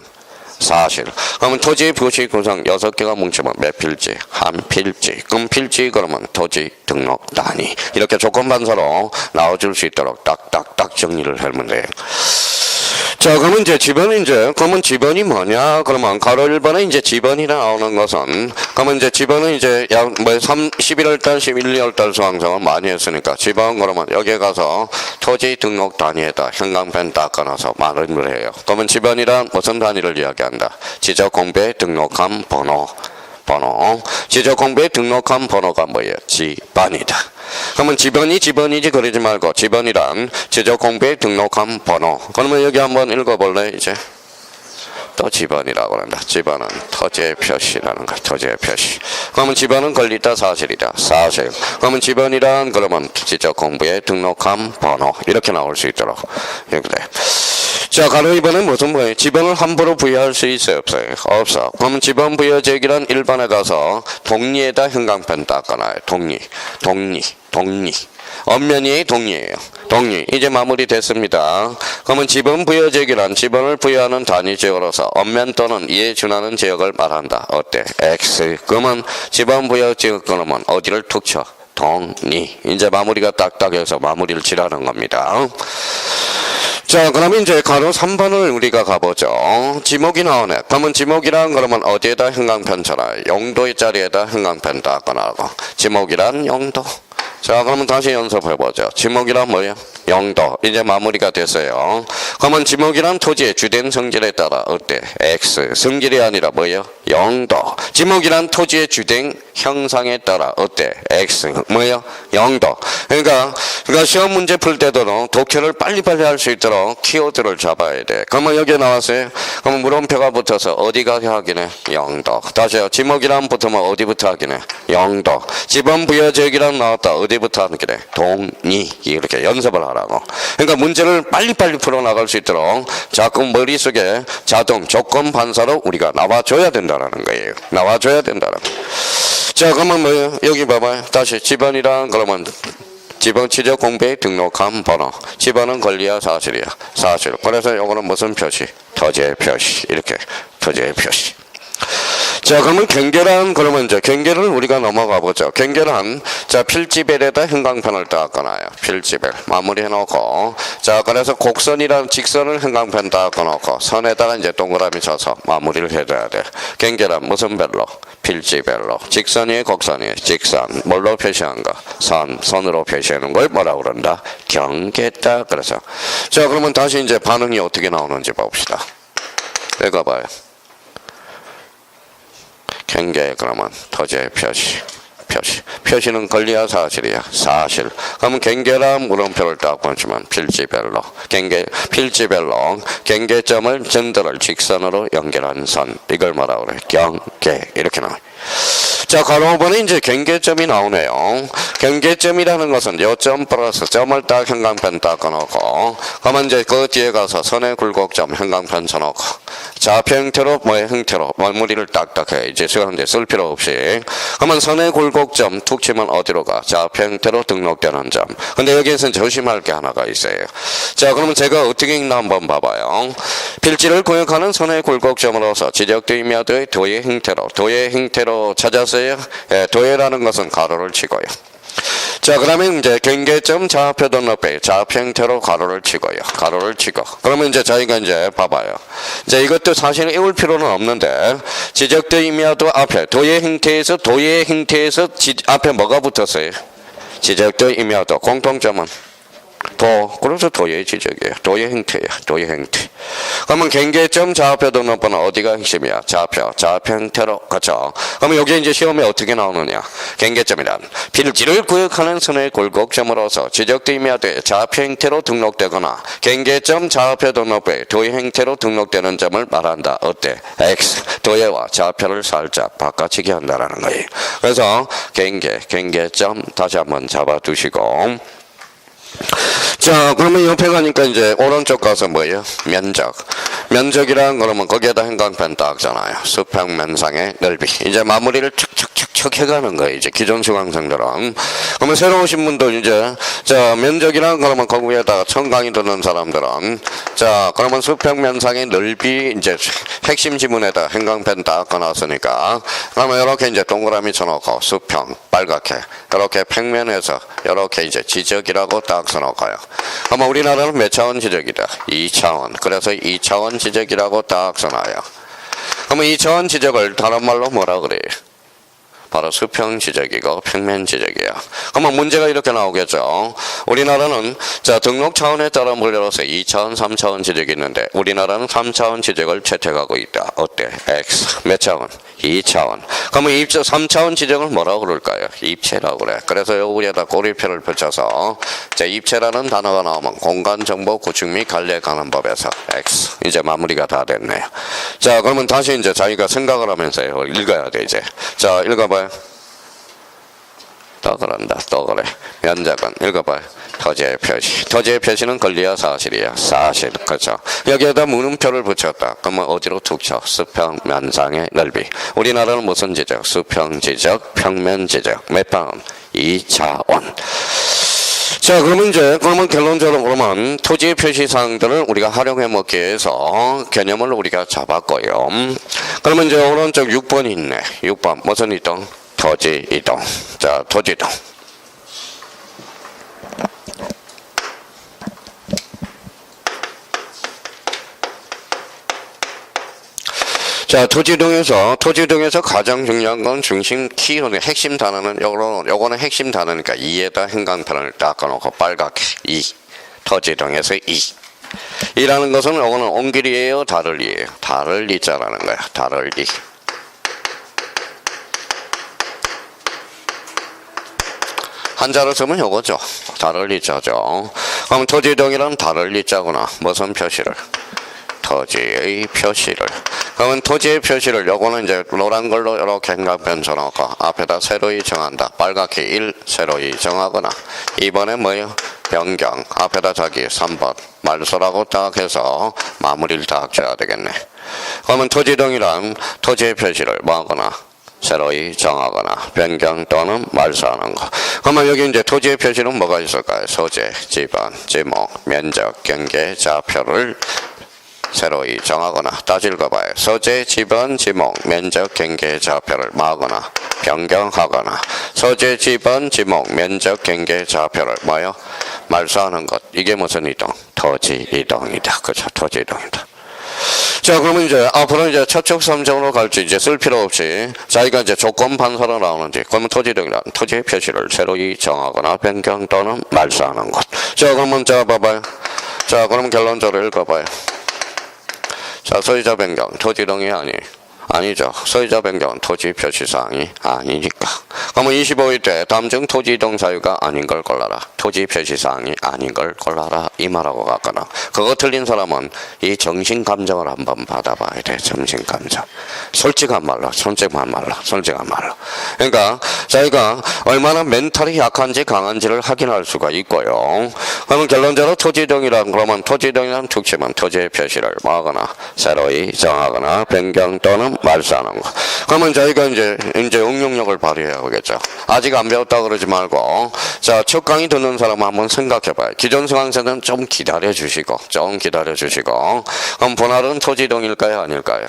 사실. 그러면 토지 부지 구성 6개가 뭉치면 몇 필지? 한 필지. 그럼 필지 그러면 토지 등록 단위. 이렇게 조건 반사로 나와줄 수 있도록 딱딱딱 정리를 하면 돼요. 자, 그러면 이제 지번은 그러면 지번이 뭐냐? 그러면 가로 1번에 이제 지번이 나오는 것은, 그러면 이제 지번은 이제 11월달, 12월달 수강생은 많이 했으니까, 지번 그러면 여기에 가서 토지 등록 단위에다 형광펜 닦아놔서 말을 해요. 그러면 지번이란 무슨 단위를 이야기한다? 지적 공부에 등록한 번호. 지적 공부에 등록한 번호가 뭐예요? 지번이다. 그러면 지번이지 그러지 말고 지번이란 지적 공부에 등록한 번호. 그러면 여기 한번 읽어볼래 이제? 또 지번이라고 한다. 지번은 토지의 표시라는 거. 토지의 표시. 그러면 지번은 권리다 사실이다. 사실. 그러면 지번이란 그러면 지적 공부에 등록한 번호. 이렇게 나올 수 있도록. 이렇게 돼. 자, 가로 2번은 무슨 뭐예요? 지번을 함부로 부여할 수 있어요? 없어요? 없어. 그러면 지번 부여 제기란 1번에 가서 동리에다 형광펜 닦아놔요. 동리. 엄면이 동리예요. 동리. 이제 마무리 됐습니다. 그러면 지번 부여 제기란 지번을 부여하는 단위 지역으로서 엄면 또는 이에 준하는 지역을 말한다. 어때? X. 그러면 지번 부여 지역 그러면 어디를 툭 쳐? 동리. 이제 마무리가 딱딱해서 마무리를 칠하는 겁니다. 자, 그러면 이제 가로 3번을 우리가 가보죠. 지목이 나오네. 그러면 지목이란 그러면 어디에다 형광펜 쳐라? 용도의 자리에다 형광펜 닦아놔고. 지목이란 용도. 자, 그러면 다시 연습해보죠. 지목이란 뭐예요? 용도. 이제 마무리가 됐어요. 그러면 지목이란 토지의 주된 성질에 따라 어때? X. 성질이 아니라 뭐예요? 용도. 지목이란 토지의 주된 형상에 따라 어때? X. 뭐예요? 용도. 그러니까 시험 문제 풀 때도 독해를 빨리빨리 할 수 있도록 키워드를 잡아야 돼. 그러면 여기에 나왔어요. 그러면 물음표가 붙어서 어디가 확인해? 용도. 다시요. 지목이란 붙으면 어디부터 확인해? 용도. 지번 부여지역이란 나왔다. 어디부터 확인해? 동리. 이렇게 연습을 하라고. 그러니까 문제를 빨리빨리 풀어나갈 수 있도록 자꾸 머릿속에 자동 조건 반사로 우리가 나와줘야 된다는 거예요. 나와줘야 된다는 거예요. 자, 그러면 뭐예요? 여기 봐봐요. 다시 지번이란 그러면 지번 지적 공부에 등록한 번호. 지번은 권리야 사실이야? 사실. 그래서 요거는 무슨 표시? 토지의 표시. 이렇게 토지의 표시. 자, 그러면 경계란 그러면 이제 경계를 우리가 넘어가 보죠. 경계란 자 필지벨에다 형광펜을 닦아놔요. 필지벨 마무리해 놓고 자 그래서 곡선이랑 직선을 형광펜 닦아놓고 선에다가 이제 동그라미 쳐서 마무리를 해줘야 돼. 경계란 무슨 벨로? 필지벨로. 직선이에요, 곡선이에요? 직선. 뭘로 표시한가? 선으로 표시하는 걸 뭐라고 그런다? 경계다. 그래서 자 그러면 다시 이제 반응이 어떻게 나오는지 봅시다. 읽어봐요. 경계 그러면 토지의 표시는 권리야 사실이야? 사실. 그러면 경계란 물음표를 딱 보시면 필지별로 필지별로 경계점을 전도를 직선으로 연결한 선 이걸 뭐라고 그래? 경계 이렇게 나와요. 자, 가로 5번에 이제 경계점이 나오네요. 경계점이라는 것은 요점 플러스 점을 딱 형광펜 닦아놓고 그러면 이제 그 뒤에 가서 선의 굴곡점 형광펜 쳐놓고 좌표 형태로 뭐의 형태로 마무리를 딱딱해. 이제 이제 쓸 필요 없이 그러면 선의 굴곡점 툭 치면 어디로 가? 좌표 형태로 등록되는 점. 근데 여기에서는 조심할 게 하나가 있어요. 자, 그러면 제가 어떻게 읽나 한번 봐봐요. 필지를 구역하는 선의 굴곡점으로서 지적된 임야도의 도의 형태로 찾았어요. 예, 도예라는 것은 가로를 치고요. 자, 그러면 이제 경계점 좌표 등록배 좌표 형태로 가로를 치고요. 가로를 치고. 그러면 이제 저희가 이제 봐봐요. 이제 이것도 사실 외울 필요는 없는데 지적된 임야도 앞에 도의 형태에서 앞에 뭐가 붙었어요? 지적된 임야도 공통점은 그래서 도의 지적이에요. 도의 형태야. 도의 형태. 그러면 경계점 좌표 등록번호 어디가 핵심이야? 좌표 형태로. 그렇죠. 그러면 여기 이제 시험에 어떻게 나오느냐? 경계점이란 필지를 구역하는 선의 굴곡점으로서 지적된 임야도에 좌표 형태로 등록되거나 경계점 좌표 등록부에 도의 형태로 등록되는 점을 말한다. 어때? X. 도의와 좌표를 살짝 바꿔치기 한다라는 거예요. 그래서 경계점 다시 한번 잡아두시고 자, 그러면 옆에 가니까 이제 오른쪽 가서 뭐예요? 면적 면적이란 그러면 거기에다 행간편 딱잖아요. 수평면상의 넓이. 이제 마무리를 척척척척 해가는 거예요. 이제 기존 수강생들은. 그러면 새로 오신 분들 이제 자 면적이란 그러면 거기에다가 청강이 드는 사람들은 자 그러면 수평면상의 넓이 이제 핵심 지문에다 행간편 딱 꺼놨으니까 그러면 이렇게 이제 동그라미 쳐놓고 수평 빨갛게 이렇게 평면에서 이렇게 이제 지적이라고 딱 써놓고요. 그러면 우리나라는 몇 차원 지적이다? 2차원. 그래서 2차원 지적이라고 딱 써놔요. 그러면 2차원 지적을 다른 말로 뭐라 그래요? 바로 수평 지적이고 평면 지적이에요. 그러면 문제가 이렇게 나오겠죠. 우리나라는 자 등록 차원에 따라 물려서 2차원, 3차원 지적이 있는데 우리나라는 3차원 지적을 채택하고 있다. 어때? X 몇 차원? 2차원. 그러면 3차원 지적을 뭐라고 그럴까요? 입체라고 그래. 그래서 여기에다 고리표를 붙여서 자 입체라는 단어가 나오면 공간 정보 구축 및 관리에 관한 법에서 X 이제 마무리가 다 됐네요. 자 그러면 다시 이제 자기가 생각을 하면서 읽어야 돼 이제. 자 읽어봐요. 또 그런다. 또 그래. 면적은 읽어봐요. 토지의 표시. 토지의 표시는 권리야 사실이야. 사실. 그렇죠. 여기에다 물음표를 붙였다. 그러면 어디로 툭 쳐? 수평 면상의 넓이. 우리나라는 무슨 지적? 수평 지적, 평면 지적. 몇 번? 2차원. 자, 그러면 이제, 그러면 결론적으로 그러면 토지의 표시 사항들을 우리가 활용해 먹기 위해서 개념을 우리가 잡았고요. 그러면 이제 오른쪽 6번이 있네. 6번. 무슨 이동? 토지 이동. 자, 토지 이동. 자, 토지동에서 가장 중요한 건 중심 키로는 핵심 단어는 요거는 핵심 단어니까 2에다 행간편을 닦아놓고 빨갛게 2. 토지동에서 2. 이라는 것은 요거는 옹길이에요, 다를이에요. 다를 이자라는 거야. 다를 이. 한자로 쓰면 요거죠. 다를 이자죠. 그럼 토지동이란 다를 이자구나. 무슨 표시를? 토지의 표시를. 그러면 토지의 표시를 요거는 이제 노란 걸로 이렇게 행간편 쳐놓고 앞에다 새로이 정한다. 빨갛게 1 새로이 정하거나 2번에 뭐예요? 변경. 앞에다 자기 3번 말소라고 딱 해서 마무리를 딱 줘야 되겠네. 그러면 토지동이란 토지의 표시를 뭐 하거나 새로이 정하거나 변경 또는 말소하는 거. 그러면 여기 이제 토지의 표시는 뭐가 있을까요? 소재, 지번, 지목, 면적, 경계, 좌표를 새로이 정하거나 다시 읽어봐요. 소재, 지번, 지목, 면적, 경계, 좌표를 마거나 변경하거나 소재, 지번, 지목, 면적, 경계, 좌표를 뭐요? 말소하는 것. 이게 무슨 이동? 토지 이동이다. 그렇죠? 토지 이동이다. 자, 그러면 이제 앞으로 이제 첫쪽 3쪽으로 갈지 이제 쓸 필요 없이 자기가 이제 조건 판사로 나오는지 그러면 토지등이란 토지의 표시를 새로이 정하거나 변경 또는 말소하는 것. 자, 그러면 자 봐봐요. 자, 그러면 결론적으로 읽어봐요. 자, 소유자 변경 토지등이 아니죠. 소유자 변경은 토지 표시사항이 아니니까. 그러면 25일 때 다음 중 토지 이동 사유가 아닌 걸 골라라. 토지 표시사항이 아닌 걸 골라라. 이 말하고 갔거나. 그거 틀린 사람은 이 정신감정을 한번 받아봐야 돼. 정신감정. 솔직한 말로. 그러니까 자기가 얼마나 멘탈이 약한지 강한지를 확인할 수가 있고요. 그러면 결론적으로 토지 이동이란 그러면 토지 이동이란 특징은 토지의 표시를 뭐하거나 새로이 정하거나 변경 또는 말소하는 거. 그러면 저희가 이제 응용력을 발휘해야 하겠죠. 아직 안 배웠다 그러지 말고 자, 첫 강의 듣는 사람 한번 생각해봐요. 기존 수강생은 좀 기다려 주시고 그럼 본활은 토지 이동일까요? 아닐까요?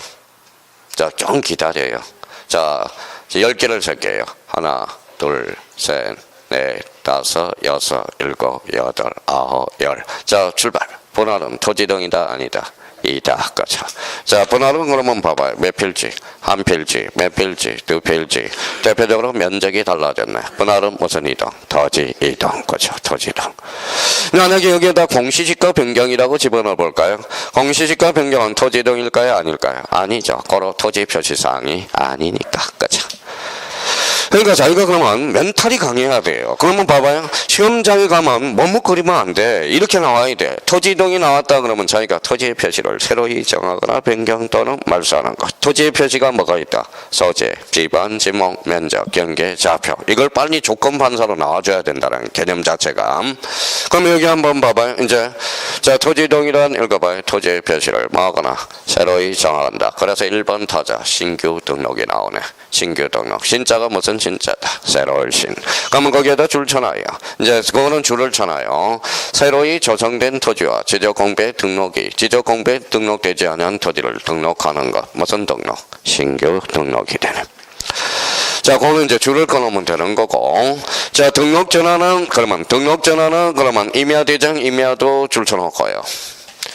자, 좀 기다려요. 자, 10개를 셀게요. 하나, 둘, 셋, 넷, 다섯, 여섯, 일곱, 여덟, 아홉, 열. 자, 출발. 본활은 토지 이동이다 아니다? 이다. 그렇죠. 자, 분할은 그러면 봐봐요. 몇 필지? 한 필지, 몇 필지, 두 필지. 대표적으로 면적이 달라졌네. 분할은 무슨 이동? 토지 이동. 그렇죠. 토지 이동. 만약에 여기에다 공시지가 변경이라고 집어넣어 볼까요? 공시지가 변경은 토지 이동일까요? 아닐까요? 아니죠. 고로 토지 표시사항이 아니니까. 그렇죠. 그러니까 자기가 그러면 멘탈이 강해야 돼요. 그러면 봐봐요. 시험장에 가면 머뭇거리면 안 돼. 이렇게 나와야 돼. 토지 이동이 나왔다 그러면 자기가 토지의 표시를 새로이 정하거나 변경 또는 말소하는 것. 토지의 표시가 뭐가 있다? 소재, 지번, 지목, 면적, 경계, 좌표. 이걸 빨리 조건 판사로 나와줘야 된다는 개념 자체가. 그럼 여기 한번 봐봐요. 이제 자, 토지동일한 읽어봐요. 토지의 표시를 뭐하거나 새로이 정한다. 그래서 1번 타자 신규 등록이 나오네. 신규 등록. 신자가 무슨 신자다. 새로울 신. 그러면 거기에다 줄 쳐놔요. 이제 그거는 줄을 쳐놔요. 새로이 조성된 토지와 지적공부에 등록이 지적공부에 등록되지 않은 토지를 등록하는 것. 무슨 등록? 신규 등록이 되네. 자, 그거는 이제 줄을 꺼놓으면 되는 거고. 자, 등록 전화는 그러면 임야대장, 임야도 줄 쳐놓고요.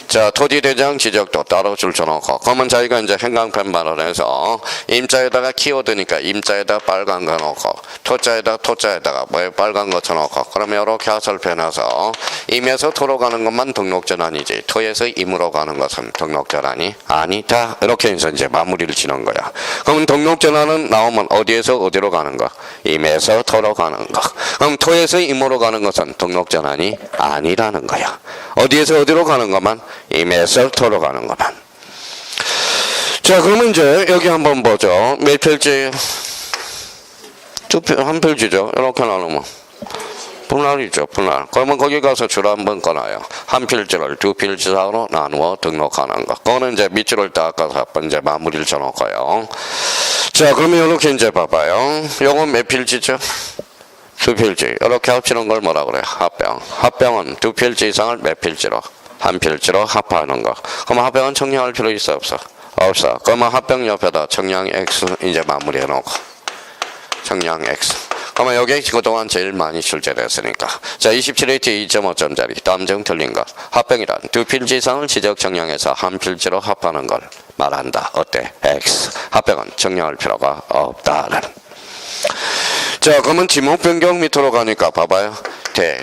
자, 토지대장 지적도 따로 줄 쳐놓고. 그러면 자기가 이제 행강편 발언해서 임자에다가 키워드니까 임자에다 빨간 거 놓고 토자에다가 빨간 거 쳐놓고. 그러면 이렇게 하설표 해놔서 임에서 토로 가는 것만 등록전환이지 토에서 임으로 가는 것은 등록전환이 아니다. 이렇게 해서 이제 마무리를 지는 거야. 그러면 등록전환은 나오면 어디에서 어디로 가는 거? 임에서 토로 가는 거. 그럼 토에서 임으로 가는 것은 등록전환이 아니라는 거야. 어디에서 어디로 가는 것만? 임에서 토로 가는 것만. 자, 그러면 이제 여기 한번 보죠. 몇 필지? 한 필지죠. 이렇게 나누면 분할이죠. 분할. 그러면 거기 가서 줄 한번 꺼놔요. 한 필지를 두 필지상으로 나누어 등록하는 거. 그거는 이제 밑줄을 닦아서 이제 마무리를 쳐놓고요. 자, 그러면 이렇게 이제 봐봐요. 요건 몇 필지죠? 두 필지. 이렇게 합치는 걸 뭐라 그래요? 합병. 합병은 두 필지 이상을 몇 필지로? 한 필지로 합하는 거. 그러면 합병은 청량할 필요 있어 없어? 없어. 그러면 합병 옆에다 청량 X 이제 마무리해 놓고. 청량 X. 그러면 여기 그동안 제일 많이 출제됐으니까. 자, 27H 2.5점짜리. 다음 중 틀린 것. 합병이란 두 필지 이상을 지적 청량해서 한 필지로 합하는 걸 말한다. 어때? X. 합병은 청량할 필요가 없다는. 자, 그러면 지목 변경 밑으로 가니까 봐봐요.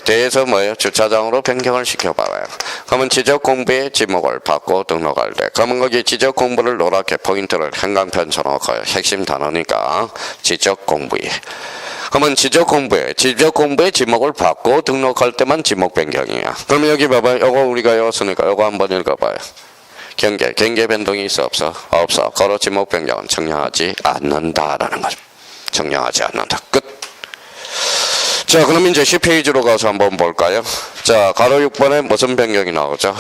대에서 뭐예요? 주차장으로 변경을 시켜봐봐요. 그러면 지적 공부의 지목을 받고 등록할 때. 그러면 거기 지적 공부를 노랗게 포인트를 행강편 쳐놓고요. 핵심 단어니까 지적 공부에. 그러면 지적 공부에 지목을 받고 등록할 때만 지목 변경이야. 그러면 여기 봐봐요. 요거 우리가 외웠으니까 요거 한번 읽어봐요. 경계 변동이 있어 없어? 없어. 거로 지목 변경은 청량하지 않는다라는 거죠. 청량하지 않는다. 끝. 자, 그럼 이제 10페이지로 가서 한번 볼까요? 자, 가로 6번에 무슨 변경이 나오죠?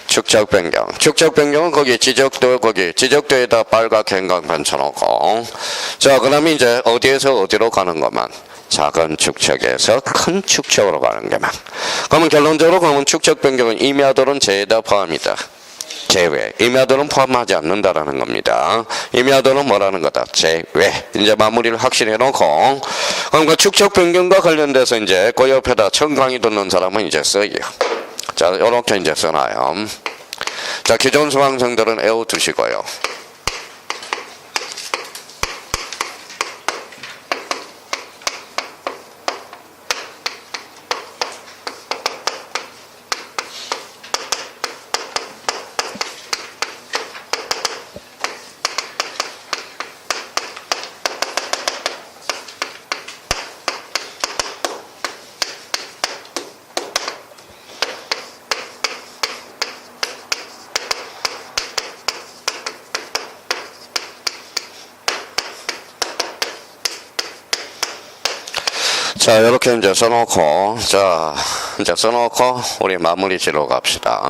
축적 변경. 축적 변경은 거기 지적도에다 빨갛게 행강편 쳐놓고. 자, 그러면 이제 어디에서 어디로 가는 것만? 작은 축척에서 큰 축척으로 가는 게만. 그러면 결론적으로 그러면 축적 변경은 임야도는 제에다 포함이다. 제외. 임야도는 포함하지 않는다라는 겁니다. 임야도는 뭐라는 거다? 제외. 이제 마무리를 확실히 해놓고. 그럼 그 축적 변경과 관련돼서 이제 그 옆에다 청강이 듣는 사람은 이제 써요. 자, 요렇게 이제 써놔요. 자, 기존 수강생들은 외워두시고요. 자, 이렇게 이제 써놓고, 우리 마무리 지로 갑시다.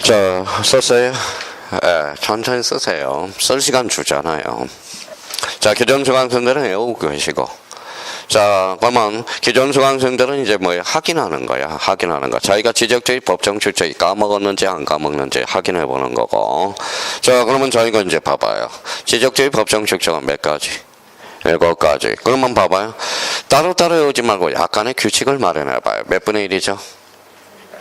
자, 썼어요? 예, 천천히 쓰세요. 쓸 시간 주잖아요. 자, 기존 수강생들은 외우고 계시고. 자, 그러면 기존 수강생들은 이제 뭐 확인하는 거야. 확인하는 거. 자기가 지적적인 법정 출처이 까먹었는지 안 까먹는지 확인해 보는 거고. 자, 그러면 저희가 이제 봐봐요. 지적적인 법정 출처가 몇 가지? 7가지. 그러면 봐봐요. 따로따로 외우지 말고 약간의 규칙을 마련해 봐요. 몇 분의 1이죠?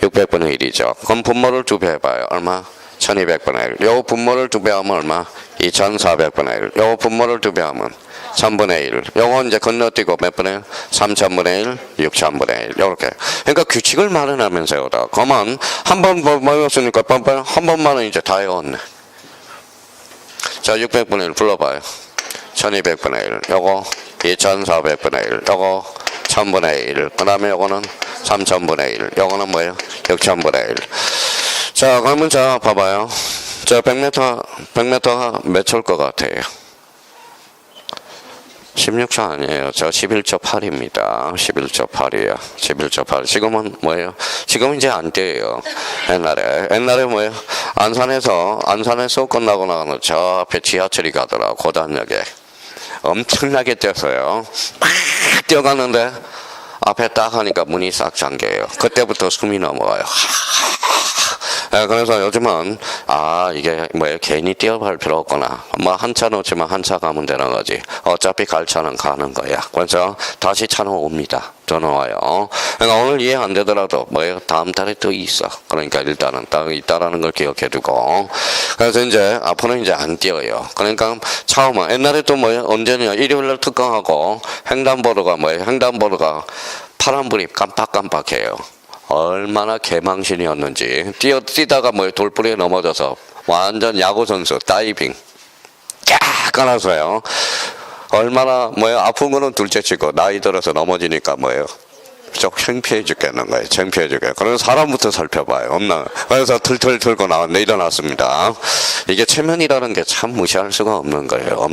600분의 1이죠. 그럼 분모를 2배 해봐요. 얼마? 1200분의 1. 요 분모를 2배 하면 얼마? 2400분의 1. 요 분모를 2배 하면 1000분의 1. 요건 이제 건너뛰고 몇 분의 1? 3000분의 1, 6000분의 1. 요렇게. 그러니까 규칙을 마련하면서 외우다. 그러면 한 번 외웠으니까 한 번만은 이제 다 외웠네. 자, 600분의 1 불러봐요. 1200분의 1. 요거 2400분의 1. 요거 3분의 1. 그 다음에 요거는 3000분의 1. 요거는 뭐예요? 6000분의 1. 자, 그러면 자, 봐봐요. 자, 100m가 몇 초일 것 같아요? 16초 아니에요. 저 11초 8입니다. 11초 8이에요. 11초 8. 지금은 뭐예요? 지금 이제 안 뛰어요. 옛날에 뭐예요? 안산에서 끝나고 나가는 저 앞에 지하철이 가더라. 고단역에. 엄청나게 뛰었어요. 막 뛰어가는데 앞에 딱 하니까 문이 싹 잠겨요. 그때부터 숨이 넘어가요. 그래서 요즘은 이게 뭐예요? 괜히 뛰어갈 필요 없구나. 뭐 한 차 놓치면 한 차 가면 되는 거지. 어차피 갈 차는 가는 거야. 그래서 다시 차는 옵니다. 저는 와요. 그러니까 오늘 이해 안 되더라도 뭐예요? 다음 달에 또 있어. 그러니까 일단은 딱 있다라는 걸 기억해 두고. 그래서 이제 앞으로는 이제 안 뛰어요. 그러니까 처음은 옛날에 또 뭐예요? 언제냐? 일요일날 특강하고 횡단보도가 뭐예요? 횡단보도가 파란불이 깜빡깜빡해요. 얼마나 개망신이었는지. 뛰다가 뭐 돌부리에 넘어져서 완전 야구선수 다이빙 쫙 깔아서요. 얼마나 뭐예요? 아픈 거는 둘째치고 나이 들어서 넘어지니까 뭐예요? 좀 창피해 죽겠는 거예요. 창피해 죽겠어요. 그래서 사람부터 살펴봐요. 없나? 그래서 틀틀 들고 일어났습니다. 이게 체면이라는 게 참 무시할 수가 없는 거예요.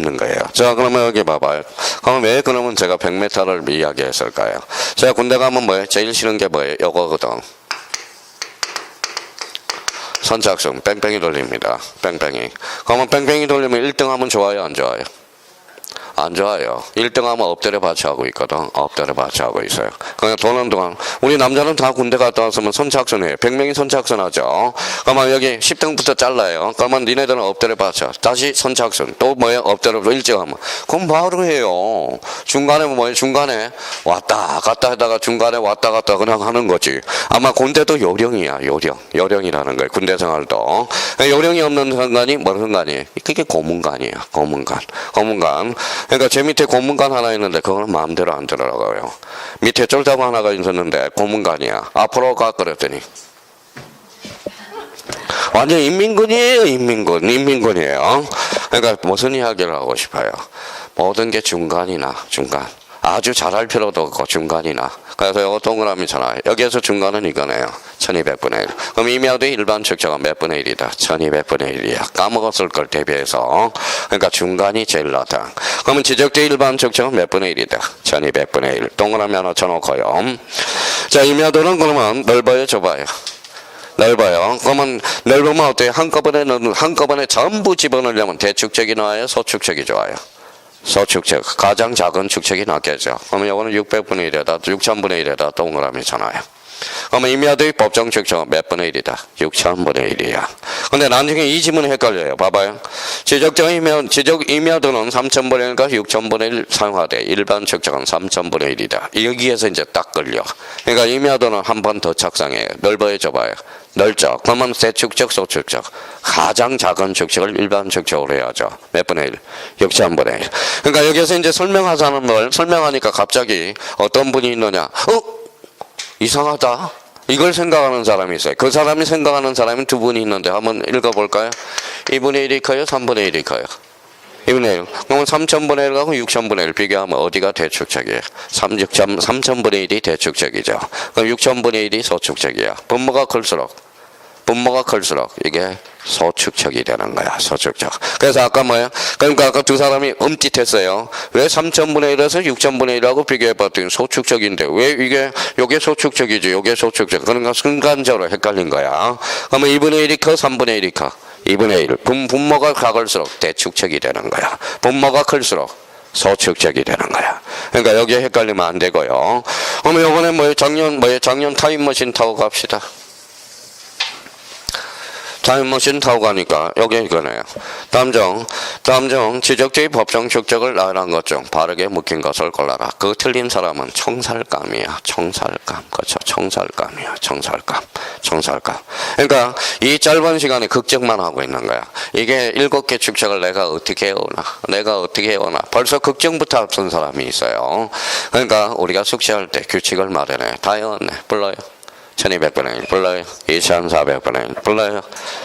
자, 그러면 여기 봐봐요. 그럼 왜 그러면 제가 100m를 이야기했을까요? 제가 군대 가면 뭐예요? 제일 싫은 게 뭐예요? 요거거든. 선착순, 뺑뺑이 돌립니다. 뺑뺑이. 그러면 뺑뺑이 돌리면 1등 하면 좋아요? 안 좋아요? 안 좋아요. 1등 하면 엎드려 받쳐하고 있거든. 엎드려 받쳐하고 있어요. 그냥 도는 동안 우리 남자는 다 군대 갔다 왔으면 선착순이에요. 100명이 선착순하죠. 그러면 여기 10등부터 잘라요. 그러면 니네들은 엎드려 받쳐. 다시 선착순. 또 뭐예요? 엎드려 일찍 하면. 그럼 바로 해요. 중간에 뭐예요? 중간에 왔다 갔다 하다가 중간에 왔다 갔다 그냥 하는 거지. 아마 군대도 요령이야. 요령이라는 거예요. 군대 생활도. 요령이 없는 순간이 뭔 순간이에요? 그게 고문관이에요. 고문관. 그러니까 제 밑에 고문관 하나 있는데 그거는 마음대로 안 들어가요. 밑에 쫄다구 하나가 있었는데 고문관이야. 앞으로 가 그랬더니 완전 인민군이에요. 인민군이에요. 그러니까 무슨 이야기를 하고 싶어요? 모든 게 중간. 아주 잘할 필요도 없고 중간이나. 그래서 이거 동그라미잖아요. 여기에서 중간은 이거네요. 1200분의 1. 그럼 임야도의 일반 측정은 몇 분의 1이다? 1200분의 1이야. 까먹었을 걸 대비해서. 그러니까 중간이 제일 낮아. 그러면 지적도의 일반 측정은 몇 분의 1이다? 1200분의 1. 동그라미 하나 쳐놓고요. 자, 임야도는 그러면 넓어요, 좁아요? 넓어요. 그러면 넓으면 어때요? 한꺼번에 전부 집어넣으려면 대축적이 나와요? 소축적이 좋아요? 소축적, 가장 작은 축적이 낫겠죠. 그러면 이거는 600분의 1에다, 6000분의 1에다 동그라미잖아요. 그러면 임야도의 법정 측정은 몇 분의 1이다? 6000분의 1이야. 근데 나중에 이 지문이 헷갈려요. 봐봐요. 지적 임야도는 3000분의 1과 6000분의 1 사용하되 일반 측정은 3000분의 1이다. 여기에서 이제 딱 걸려. 그러니까 임야도는 한 번 더 착상해요. 넓어요, 좁아요? 넓죠. 그러면 대축적, 소축적. 가장 작은 축적을 일반 축적으로 해야죠. 몇 분의 1? 6000분의 1. 그러니까 여기서 이제 설명하자는 걸 설명하니까 갑자기 어떤 분이 있느냐? 이상하다. 이걸 생각하는 사람이 있어요. 그 사람이 생각하는 사람이 두 분이 있는데 한번 읽어볼까요? 2분의 1이 커요? 3분의 1이 커요? 2분의 1. 그러면 3000분의 1하고 6000분의 1 비교하면 어디가 대축적이에요? 3000분의 1이 대축적이죠. 그럼 6000분의 1이 소축적이야. 분모가 클수록 이게 소축적이 되는 거야. 소축적. 그래서 아까 뭐야? 그러니까 아까 두 사람이 엄짓했어요. 왜 3000분의 1에서 6000분의 1하고 비교해봤더니 소축적인데 왜 요게 소축적이지 요게 소축적. 그러니까 순간적으로 헷갈린 거야. 그러면 2분의 1이 커? 3분의 1이 커? 2분의 1. 분모가 작을수록 대축적이 되는 거야. 분모가 클수록 소축적이 되는 거야. 그러니까 여기에 헷갈리면 안 되고요. 그러면 요번에 작년 타임머신 타고 갑시다. 타임머신 타고 가니까 여기 이거네요. 다음 중 지적주의 법정 축적을 나열한 것 중 바르게 묶인 것을 골라라. 그 틀린 사람은 총살감이야. 총살감. 그렇죠. 총살감. 그러니까 이 짧은 시간에 걱정만 하고 있는 거야. 이게 7개 축적을 내가 어떻게 해오나. 벌써 걱정부터 앞선 사람이 있어요. 그러니까 우리가 숙제할 때 규칙을 마련해. 다 외웠네. 불러요. 1200분의 1 불러요. 2400분의 1 불러요.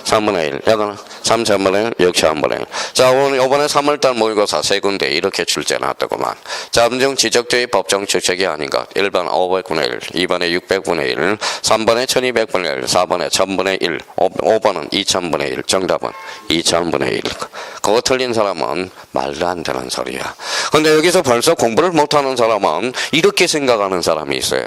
3분의 1 여기는 3000분의 1 6000분의 1. 자, 오늘 이번에 3월달 모의고사 세 군데 이렇게 출제 나왔더구만. 자, 음중 지적도의 법정 출제기 아닌 것. 1번 500분의 1, 2번에 600분의 1, 3번에 1200분의 1, 4번에 1000분의 1, 5번은 2000분의 1. 정답은 2000분의 1. 그거 틀린 사람은 말도 안 되는 소리야. 근데 여기서 벌써 공부를 못하는 사람은 이렇게 생각하는 사람이 있어요.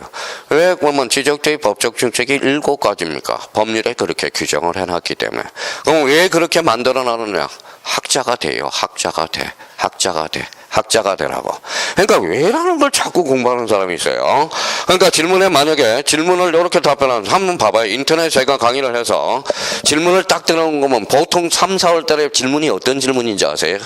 왜 그러면 지적도의 법적 출제기 7가지입니까? 법률에 그렇게 규정을 해놨기 때문에. 그럼 왜 그렇게 만들어놨느냐? 학자가 돼요. 학자가 돼. 학자가 돼. 학자가 되라고. 그러니까 왜라는 걸 자꾸 공부하는 사람이 있어요. 그러니까 질문에 만약에 질문을 이렇게 답변하는 한번 봐봐요. 인터넷에 제가 강의를 해서 질문을 딱 들어온 거면 보통 3, 4월 달에 질문이 어떤 질문인지 아세요?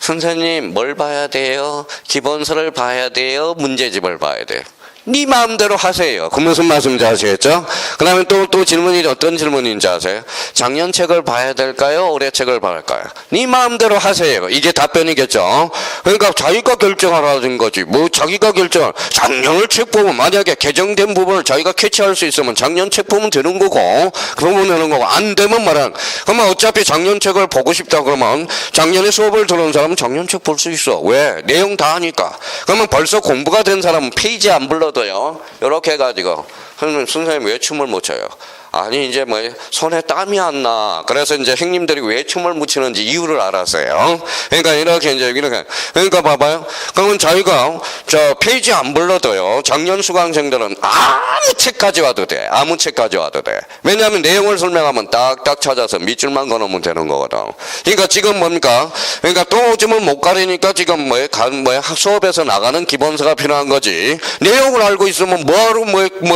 선생님 뭘 봐야 돼요? 기본서를 봐야 돼요? 문제집을 봐야 돼요? 네 마음대로 하세요. 그 무슨 말씀인지 아시겠죠? 그 다음에 또 질문이 어떤 질문인지 아세요? 작년 책을 봐야 될까요? 올해 책을 봐야 할까요? 네 마음대로 하세요. 이게 답변이겠죠? 그러니까 자기가 결정하라는 거지. 뭐 자기가 결정, 작년을 책 보면 만약에 개정된 부분을 자기가 캐치할 수 있으면 작년 책 보면 되는 거고, 그러면 되는 거고, 안 되면 말은, 그러면 어차피 작년 책을 보고 싶다 그러면 작년에 수업을 들은 사람은 작년 책 볼 수 있어. 왜? 내용 다 하니까. 그러면 벌써 공부가 된 사람은 페이지 안 불러도 이렇게 해가지고 선생님 왜 춤을 못 춰요? 아니 이제 뭐 손에 땀이 안 나. 그래서 이제 형님들이 왜 춤을 못 추는지 이유를 알았어요. 그러니까 이렇게 이제 이렇게 그러니까 봐봐요. 그러면 자기가 저 페이지 안 불러도요. 작년 수강생들은 아무 책 가져와도 돼. 아무 책 가져와도 돼. 왜냐하면 내용을 설명하면 딱딱 찾아서 밑줄만 그어놓으면 되는 거거든. 그러니까 지금 뭡니까? 그러니까 또 오줌을 못 가리니까 지금 수업에서 나가는 기본서가 필요한 거지. 내용을 알고 있으면 뭐하러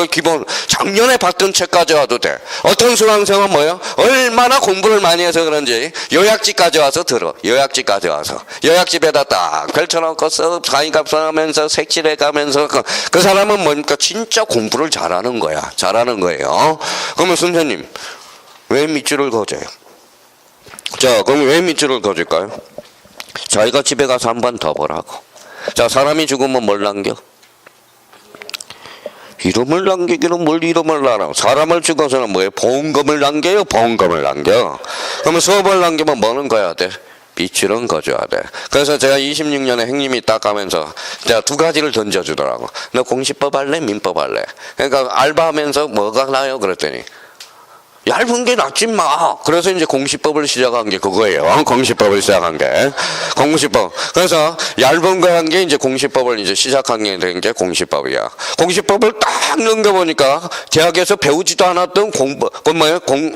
기본 작년에 봤던 책 가져와도 돼. 어떤 수강생은 뭐예요? 얼마나 공부를 많이 해서 그런지 요약집까지 와서 들어. 요약집까지 와서 요약집에다 딱 펼쳐놓고 써 강의값 써가면서 색칠해가면서 그 사람은 뭡니까? 진짜 공부를 잘하는 거야. 잘하는 거예요. 그러면 선생님 왜 밑줄을 그어줘요? 자, 그럼 왜 밑줄을 그어줄까요? 자기가 집에 가서 한 번 더 보라고. 자, 사람이 죽으면 뭘 남겨? 이름을 남기기는 뭘 이름을 남겨? 사람을 죽어서는 뭐예요? 보험금을 남겨요? 보험금을 남겨. 그러면 수업을 남기면 뭐는 거야 돼? 밑줄은 그어줘야 돼. 그래서 제가 26년에 형님이 딱 가면서 제가 두 가지를 던져주더라고. 너 공시법 할래? 민법 할래? 그러니까 알바하면서 뭐가 나요? 그랬더니 얇은 게 낫지 마. 그래서 이제 공시법을 시작한 게 그거예요. 공시법을 시작한 게. 공시법. 그래서 얇은 거 한 게 이제 공시법을 이제 시작한 게 된 게 공시법이야. 공시법을 딱 넘겨보니까 대학에서 배우지도 않았던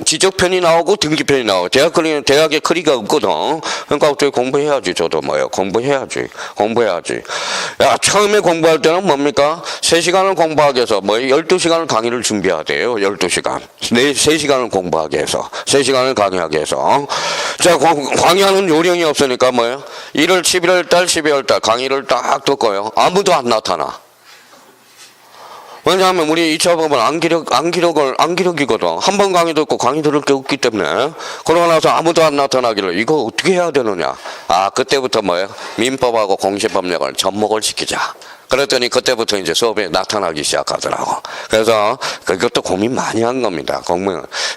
지적편이 나오고 등기편이 나오고 대학에 크리가 없거든. 그러니까 어떻게 공부해야지. 저도 공부해야지. 야, 처음에 공부할 때는 뭡니까? 3시간을 공부하기 위해서 12시간을 강의를 준비해야 돼요. 12시간. 3시간을 공부하게 해서 3시간을 강의하게 해서 자, 강의하는 요령이 없으니까 뭐예요? 1월 11월달 12월달 강의를 딱 듣고요. 아무도 안 나타나. 왜냐하면 우리 2차 법은 안기력이거든. 한 번 강의 듣고 강의 들을 게 없기 때문에. 그러고 나서 아무도 안 나타나길래 이거 어떻게 해야 되느냐. 아, 그때부터 뭐예요? 민법하고 공시법령을 접목을 시키자. 그랬더니 그때부터 이제 수업에 나타나기 시작하더라고. 그래서 그것도 고민 많이 한 겁니다.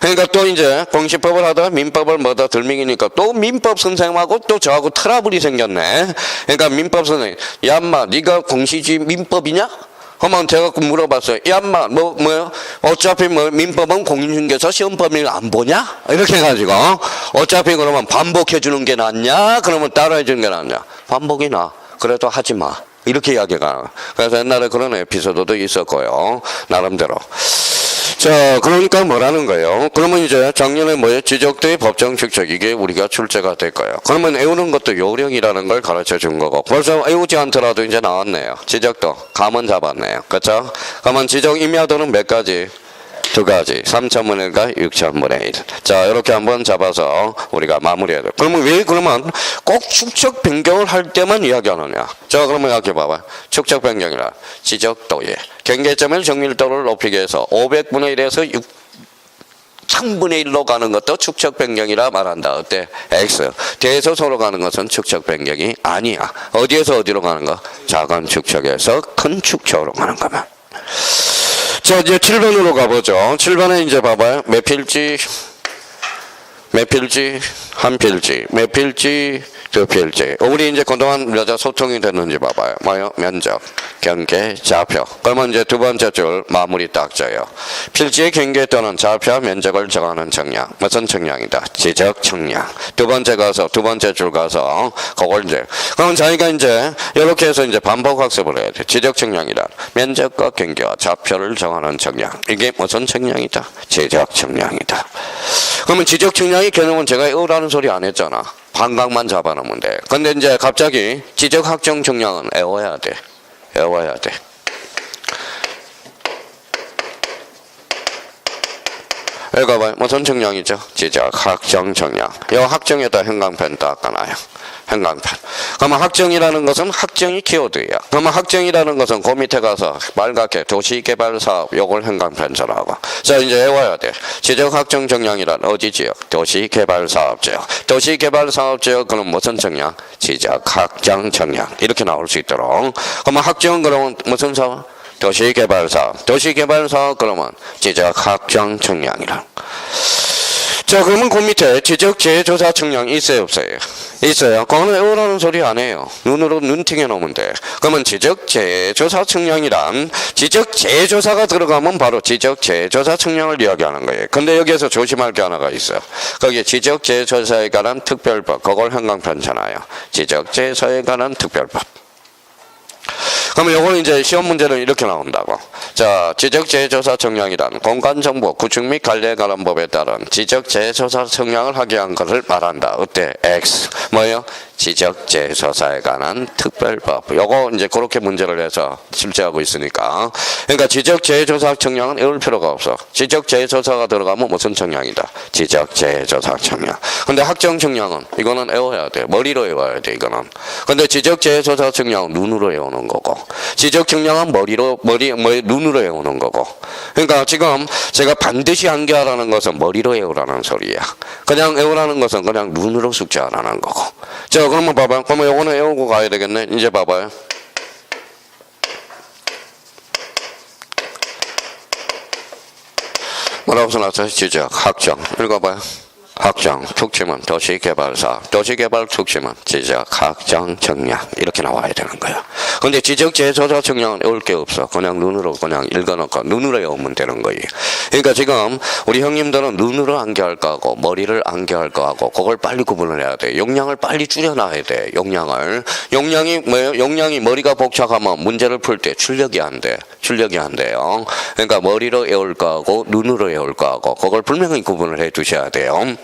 그러니까 또 이제 공시법을 하다가 민법을 뭐다 들먹이니까 또 민법 선생님하고 또 저하고 트러블이 생겼네. 그러니까 민법 선생님, 야, 인마, 네가 공시지 민법이냐? 그러면 제가 물어봤어요. 야, 인마, 뭐요? 어차피 민법은 공인중개사 시험법을 안 보냐? 이렇게 해가지고. 어차피 그러면 반복해주는 게 낫냐? 그러면 따라해주는 게 낫냐? 반복이 나. 그래도 하지 마. 이렇게 이야기가. 그래서 옛날에 그런 에피소드도 있었고요. 나름대로. 자, 그러니까 뭐라는 거예요? 그러면 이제 작년에 뭐예요? 지적도의 법정 측정 이게 우리가 출제가 될 거예요. 그러면 외우는 것도 요령이라는 걸 가르쳐 준 거고. 벌써 외우지 않더라도 이제 나왔네요. 지적도 감은 잡았네요. 그렇죠? 그러면 지적 임야도는 몇 가지? 2가지. 3,000분의 1과 6,000분의 1. 자, 이렇게 한번 잡아서 우리가 마무리해야 돼. 그러면 그러면 꼭 축척 변경을 할 때만 이야기하느냐? 자, 그러면 이렇게 봐봐. 축척 변경이라 지적도의 경계점의 정밀도를 높이기 위해서 500분의 1에서 6,000분의 1로 가는 것도 축척 변경이라 말한다. 어때? X. 대소소로 가는 것은 축척 변경이 아니야. 어디에서 어디로 가는 거? 작은 축척에서 큰 축척으로 가는 거면. 자, 이제 7번으로 가보죠. 7번에 이제 봐봐요. 몇 필지, 한 필지, 몇 필지, 두 필지. 우리 이제 그동안 여자 소통이 됐는지 봐봐요. 뭐요? 면적, 경계, 좌표. 그러면 이제 두 번째 줄 마무리 딱 져요. 필지의 경계 또는 좌표 면적을 정하는 청량. 무슨 청량이다? 지적 청량. 두 번째 줄 가서 그걸 이제 그럼 자기가 이제 이렇게 해서 이제 반복 학습을 해야 돼. 지적 청량이란 면적과 경계와 좌표를 정하는 청량. 이게 무슨 청량이다? 지적 청량이다. 그러면 지적 청량의 개념은 제가 으라는 소리 안 했잖아. 반각만 잡아놓으면 돼. 근데 이제 갑자기 지적 확정 청량은 외워야 돼. 외워야 돼. 읽어봐요. 무슨 청량이죠? 지적 확정 청량. 이 확정에다 형광펜 닦아놔요. 형광펜. 그러면 확정이라는 것은 확정이 키워드야. 그러면 확정이라는 것은 그 밑에 가서 말갛게 도시개발사업 요걸 형광펜 써라고. 자, 이제 외워야 돼. 지적 확정 청량이란 어디 지역? 도시개발사업지역. 도시개발사업지역 그럼 무슨 청량? 지적 확정 청량. 이렇게 나올 수 있도록. 그러면 확정은 그러면 무슨 사업? 도시개발사업. 도시개발사업 그러면 지적 확정 청량이란. 자, 그러면 그 밑에 지적 재조사 청량 있어요, 없어요? 있어요. 그거는 외우라는 소리 안 해요. 눈으로 눈팅해 놓으면 돼. 그러면 지적 재조사 청량이란 지적 재조사가 들어가면 바로 지적 재조사 청량을 이야기하는 거예요. 근데 여기에서 조심할 게 하나가 있어요. 거기에 지적 재조사에 관한 특별법, 그걸 형광펜 잖아요. 지적 재조사에 관한 특별법. 그러면 요거는 이제 시험 문제는 이렇게 나온다고. 자, 지적재조사 청량이란 공간정보, 구축 및 관리에 관한 법에 따른 지적재조사 청량을 하게 한 것을 말한다. 어때? X. 뭐예요? 지적재조사에 관한 특별법. 요거 이제 그렇게 문제를 해서 실제하고 있으니까. 그러니까 지적재조사 청량은 외울 필요가 없어. 지적재조사가 들어가면 무슨 청량이다? 지적재조사 청량. 근데 확정 청량은 이거는 외워야 돼. 머리로 외워야 돼, 이거는. 근데 지적재조사 청량은 눈으로 외우는 거고. 지적 청량은 눈으로 외우는 거고. 그러니까 지금 제가 반드시 암기하라는 것은 머리로 외우라는 소리야. 그냥 외우라는 것은 그냥 눈으로 숙제하라는 거고. 자, 그러면 봐봐요. 그러면 요거는 외우고 가야 되겠네. 이제 봐봐요. 뭐라고 써놨어요? 지적, 확정. 읽어봐요. 확정, 특징은 도시개발사, 도시개발 특징은 지적, 확정, 청량 이렇게 나와야 되는 거야. 근데 지적 재조사 청량은 외울 게 없어. 그냥 눈으로 그냥 읽어놓고 눈으로 외우면 되는 거예요. 그러니까 지금 우리 형님들은 눈으로 암기할 거하고 머리를 암기할 거하고 그걸 빨리 구분을 해야 돼. 용량을 빨리 줄여놔야 돼. 용량이 뭐예요? 용량이 머리가 복잡하면 문제를 풀 때 출력이 안 돼. 출력이 안 돼요. 그러니까 머리로 외울 거하고 눈으로 외울 거하고 그걸 분명히 구분을 해 두셔야 돼요.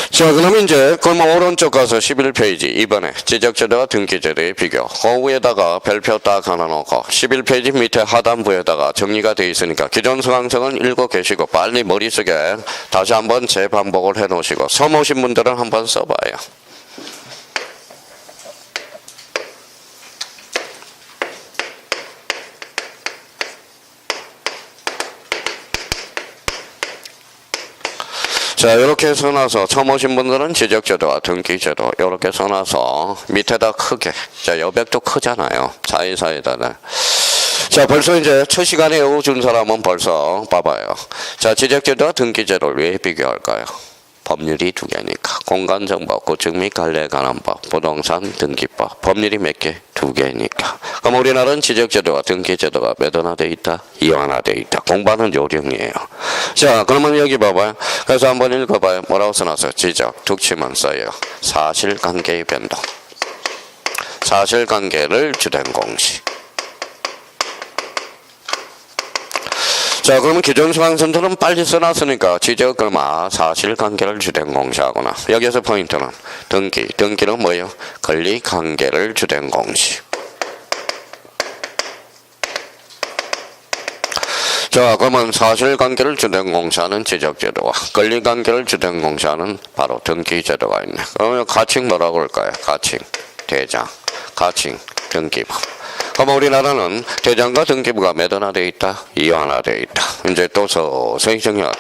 자, 그러면 이제 그러면 오른쪽 가서 11페이지 2번에 지적제도와 등기제도의 비교. 그 위에다가 별표 딱 하나 놓고 11페이지 밑에 하단부에다가 정리가 되어 있으니까 기존 수강생은 읽고 계시고 빨리 머릿속에 다시 한번 재반복을 해 놓으시고 처음 오신 분들은 한번 써봐요. 자, 이렇게 써놔서 처음 오신 분들은 지적제도와 등기제도 이렇게 써놔서 밑에다 크게. 자, 여백도 크잖아요. 사이사이에다가. 자, 벌써 이제 첫 시간에 외워준 사람은 벌써 봐봐요. 자, 지적제도와 등기제도를 왜 비교할까요? 법률이 두 개니까. 공간정보, 구축 및 관리에 관한 법, 부동산 등기법. 법률이 몇 개? 두 개니까. 그럼 우리나라는 지적제도와 등기제도가 몇 하나 돼 있다? 이하나 돼 있다. 공부하는 요령이에요. 자, 그러면 여기 봐봐요. 그래서 한번 읽어봐요. 뭐라고 써놨어요? 지적, 특징만 써요. 사실관계의 변동. 사실관계를 주된 공식. 자, 그러면 기존 수강생들은 빨리 써놨으니까 지적 그러면 사실관계를 주된 공시하구나. 여기서 포인트는 등기는 뭐예요? 권리관계를 주된 공시. 자, 그러면 사실관계를 주된 공시하는 지적제도와 권리관계를 주된 공시하는 바로 등기제도가 있네. 그러면 가칭 뭐라고 할까요? 가칭, 대장, 가칭, 등기법. 그러면 우리나라는 대장과 등기부가 몇 하나되어 있다? 이하나되어 있다. 이제 또 서서히 정리하.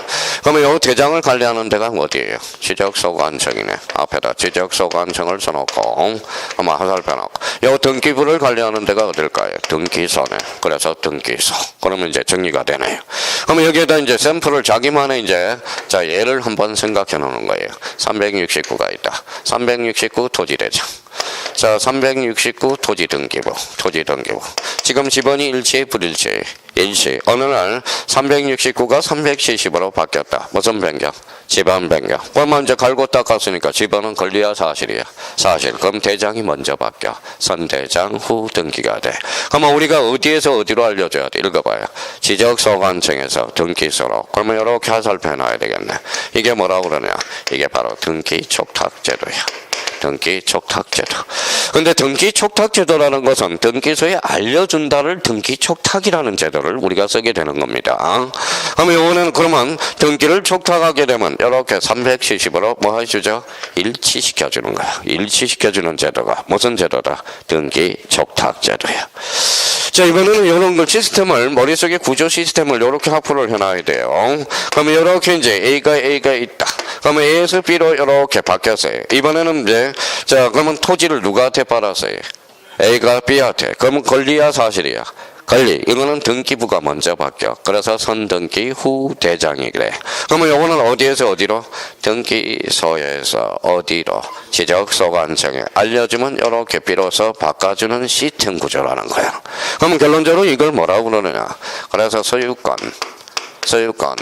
그러면 이 대장을 관리하는 데가 어디예요? 지적소관청이네. 앞에다 지적소관청을 써놓고 아마 화살표 놓고. 이 등기부를 관리하는 데가 어딜까요? 등기소네. 그래서 등기소. 그러면 이제 정리가 되네요. 그러면 여기에다 이제 샘플을 자기만의 이제 자 예를 한번 생각해 놓는 거예요. 369가 있다. 369 토지대장. 자, 369 토지등기부. 지금 지번이 일치, 불일치. 일치. 어느 날 369가 370으로 바뀌었다. 무슨 변경? 지번 변경. 그러면 이제 갈고 닦았으니까 지번은 권리야, 사실이야? 사실. 그럼 대장이 먼저 바뀌어. 선대장 후 등기가 돼. 그러면 우리가 어디에서 어디로 알려줘야 돼? 읽어봐요. 지적소관청에서 등기소로. 그러면 이렇게 화살표 놔야 되겠네. 이게 뭐라고 그러냐? 이게 바로 등기촉탁제도야. 등기촉탁제도. 근데 등기촉탁제도라는 것은 등기소에 알려준다를 등기촉탁이라는 제도를 우리가 쓰게 되는 겁니다. 그러면 이거는 그러면 등기를 촉탁하게 되면 이렇게 370으로 뭐 해주죠? 일치시켜주는 거야. 일치시켜주는 제도가 무슨 제도다? 등기촉탁제도야. 자, 이번에는 이런 걸 시스템을 머릿속에 구조 시스템을 이렇게 확보를 해놔야 돼요. 그러면 이렇게 이제 A가 있다. 그러면 A에서 B로 이렇게 바뀌었어요. 이번에는 이제 자 그러면 토지를 누구한테 팔았어요? A가 B한테. 그러면 권리야, 사실이야? 권리. 이거는 등기부가 먼저 바뀌어. 그래서 선등기 후 대장이 그래. 그러면 요거는 어디에서 어디로? 등기소에서 어디로? 지적소관청에 알려주면 이렇게 비로소 바꿔주는 시스템 구조라는 거야. 그러면 결론적으로 이걸 뭐라고 그러느냐? 그래서 소유권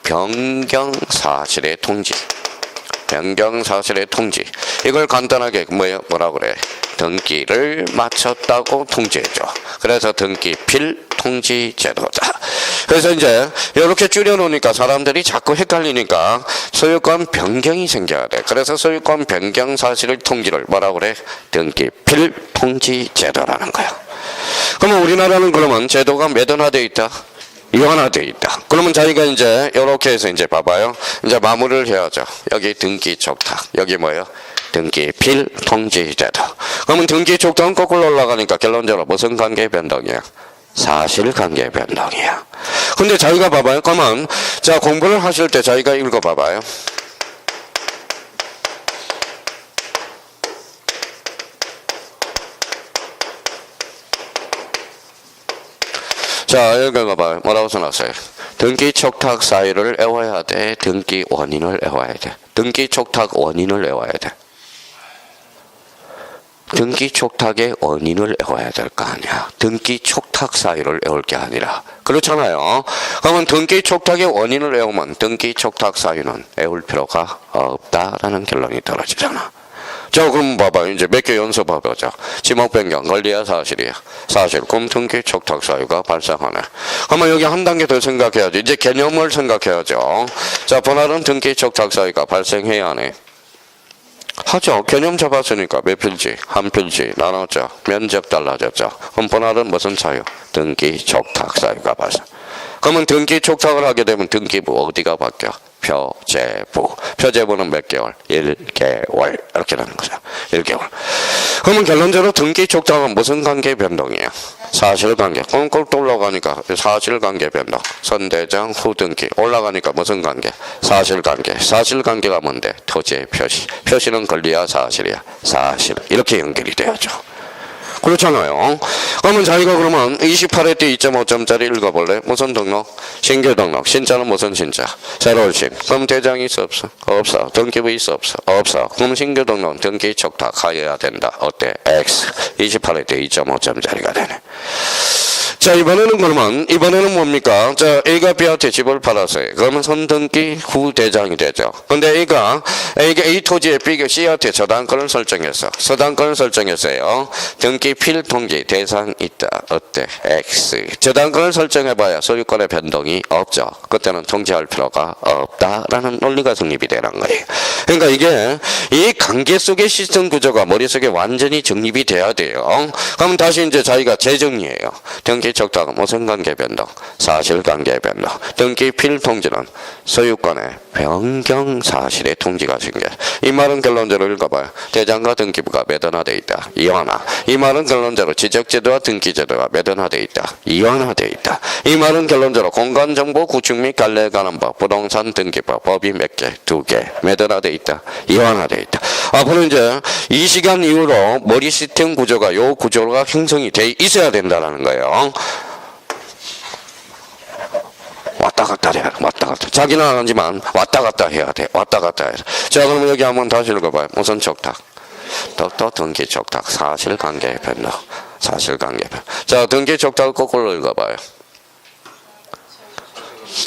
변경 사실의 통지. 변경 사실의 통지. 이걸 간단하게 뭐라 그래? 등기를 마쳤다고 통지해줘. 그래서 등기필 통지 제도다. 그래서 이제 이렇게 줄여놓으니까 사람들이 자꾸 헷갈리니까 소유권 변경이 생겨야 돼. 그래서 소유권 변경 사실의 통지를 뭐라 그래? 등기필 통지 제도라는 거야. 그러면 우리나라는 그러면 제도가 몇 하나되어 있다? 이하나되어 있다. 그러면 자기가 이제 이렇게 해서 이제 봐봐요. 이제 마무리를 해야죠. 여기 등기촉탁. 여기 뭐예요? 등기필 통지제도. 그러면 등기촉탁은 거꾸로 올라가니까 결론적으로 무슨 관계 변동이야? 사실관계 변동이야. 근데 자기가 봐봐요. 그러면 자 공부를 하실 때 자기가 읽어봐봐요. 자, 읽어봐요. 뭐라고 써놨어요? 등기 촉탁 사유를 외워야 돼. 등기 원인을 외워야 돼. 등기 촉탁 원인을 외워야 돼. 등기 촉탁의 원인을 외워야 될 거 아니야. 등기 촉탁 사유를 외울 게 아니라. 그렇잖아요. 그러면 등기 촉탁의 원인을 외우면 등기 촉탁 사유는 외울 필요가 없다라는 결론이 떨어지잖아. 자, 그럼 봐봐요. 이제 몇 개 연습해보자. 지목 변경, 권리야, 사실이야? 사실. 그럼 등기 촉탁 사유가 발생하네. 그러면 여기 한 단계 더 생각해야지. 이제 개념을 생각해야죠. 자, 번화는 등기 촉탁 사유가 발생해야 하네. 하죠. 개념 잡았으니까 몇 필지? 한 필지 나눴죠. 면적 달라졌죠. 그럼 번화는 무슨 사유? 등기 촉탁 사유가 발생. 그러면 등기 촉탁을 하게 되면 등기부 어디가 바뀌어? 표제부. 표제부는 몇 개월? 1개월. 이렇게 되는 거죠. 1개월. 그러면 결론적으로 등기 촉탁은 무슨 관계 변동이야? 사실관계. 그럼 꼴 올라가니까 사실관계 변동. 선대장 후등기. 올라가니까 무슨 관계? 사실관계. 사실관계가 뭔데? 토지의 표시. 표시는 권리야, 사실이야? 사실. 이렇게 연결이 돼야죠. 그렇잖아요. 그러면 자기가 그러면 28회 때 2.5점짜리 읽어볼래? 무슨 등록? 신규 등록. 신자는 무슨 신자? 새로운 신. 그럼 대장이 있어 없어? 없어. 등기부 있어 없어? 없어. 그럼 신규 등록 등기 촉탁하여야 된다. 어때? X. 28회 때 2.5점짜리가 되네. 자, 이번에는 뭡니까? 자, A가 B한테 집을 팔았어요. 그러면 선등기 후 대장이 되죠. 근데 A가 A 토지에 B가 C한테 저당권을 설정했어. 저당권을 설정했어요. 등기 필통지 대상 있다. 어때? X. 저당권을 설정해봐야 소유권의 변동이 없죠. 그때는 통지할 필요가 없다라는 논리가 성립이 되는 거예요. 그러니까 이게 이 관계 속의 시스템 구조가 머릿속에 완전히 정립이 돼야 돼요. 그럼 다시 이제 자기가 재정리해요. 등기 등기 적탁은 무슨 관계 변동? 사실관계 변동. 등기 필통지는 소유권의 변경 사실의 통지가 생겨. 이 말은 결론적으로 읽어봐요. 대장과 등기부가 매단화되어 있다. 이완화. 이 말은 결론적으로 지적제도와 등기제도가 매단화되어 있다. 이완화되어 있다. 이 말은 결론적으로 공간정보 구축 및 관리에 관한 법, 부동산 등기법, 법이 몇 개? 2개. 매단화되어 있다. 이완화되어 있다. 앞으로 이제 이 시간 이후로 머리 시스템 구조가 요 구조가 형성이 돼 있어야 된다는 거예요. 왔다 갔다 해야 돼. 왔다 갔다. 자기는 안 하지만 왔다 갔다 해야 돼. 왔다 갔다 해야 돼. 자, 그러면 여기 한번 다시 읽어봐요. 무슨 적탁? 또 등기 적탁. 사실관계 변동. 사실관계 변동. 자, 등기 적탁을 거꾸로 읽어봐요.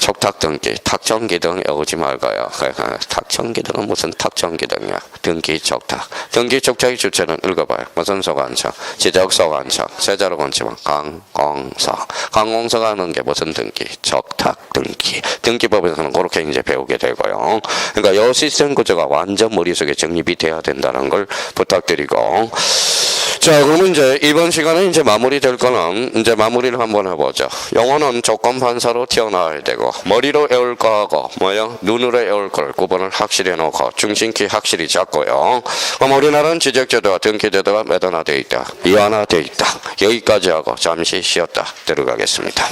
적탁 등기, 탁정기 등 오지 말까요? 탁정기 등은 무슨 탁정기 등이야? 등기 적탁. 등기 적탁의 주체는 읽어봐요. 무슨 소관청? 지적 소관청. 세자로 건치면 강공서. 강공서가 하는 게 무슨 등기? 적탁 등기. 등기법에서는 그렇게 이제 배우게 되고요. 그러니까 이 시스템 구조가 완전 머릿속에 정립이 돼야 된다는 걸 부탁드리고. 자, 그러면 이제 이번 시간에 이제 마무리될 거는 이제 마무리를 한번 해보죠. 영어는 조건 판사로 튀어나와야 되고, 머리로 외울 거하고, 눈으로 외울 걸 구분을 확실히 해놓고, 중심키 확실히 잡고요. 그럼 우리나라는 지적제도와 등기제도가 매단화되어 있다. 이완화되어 있다. 여기까지 하고 잠시 쉬었다 들어가겠습니다.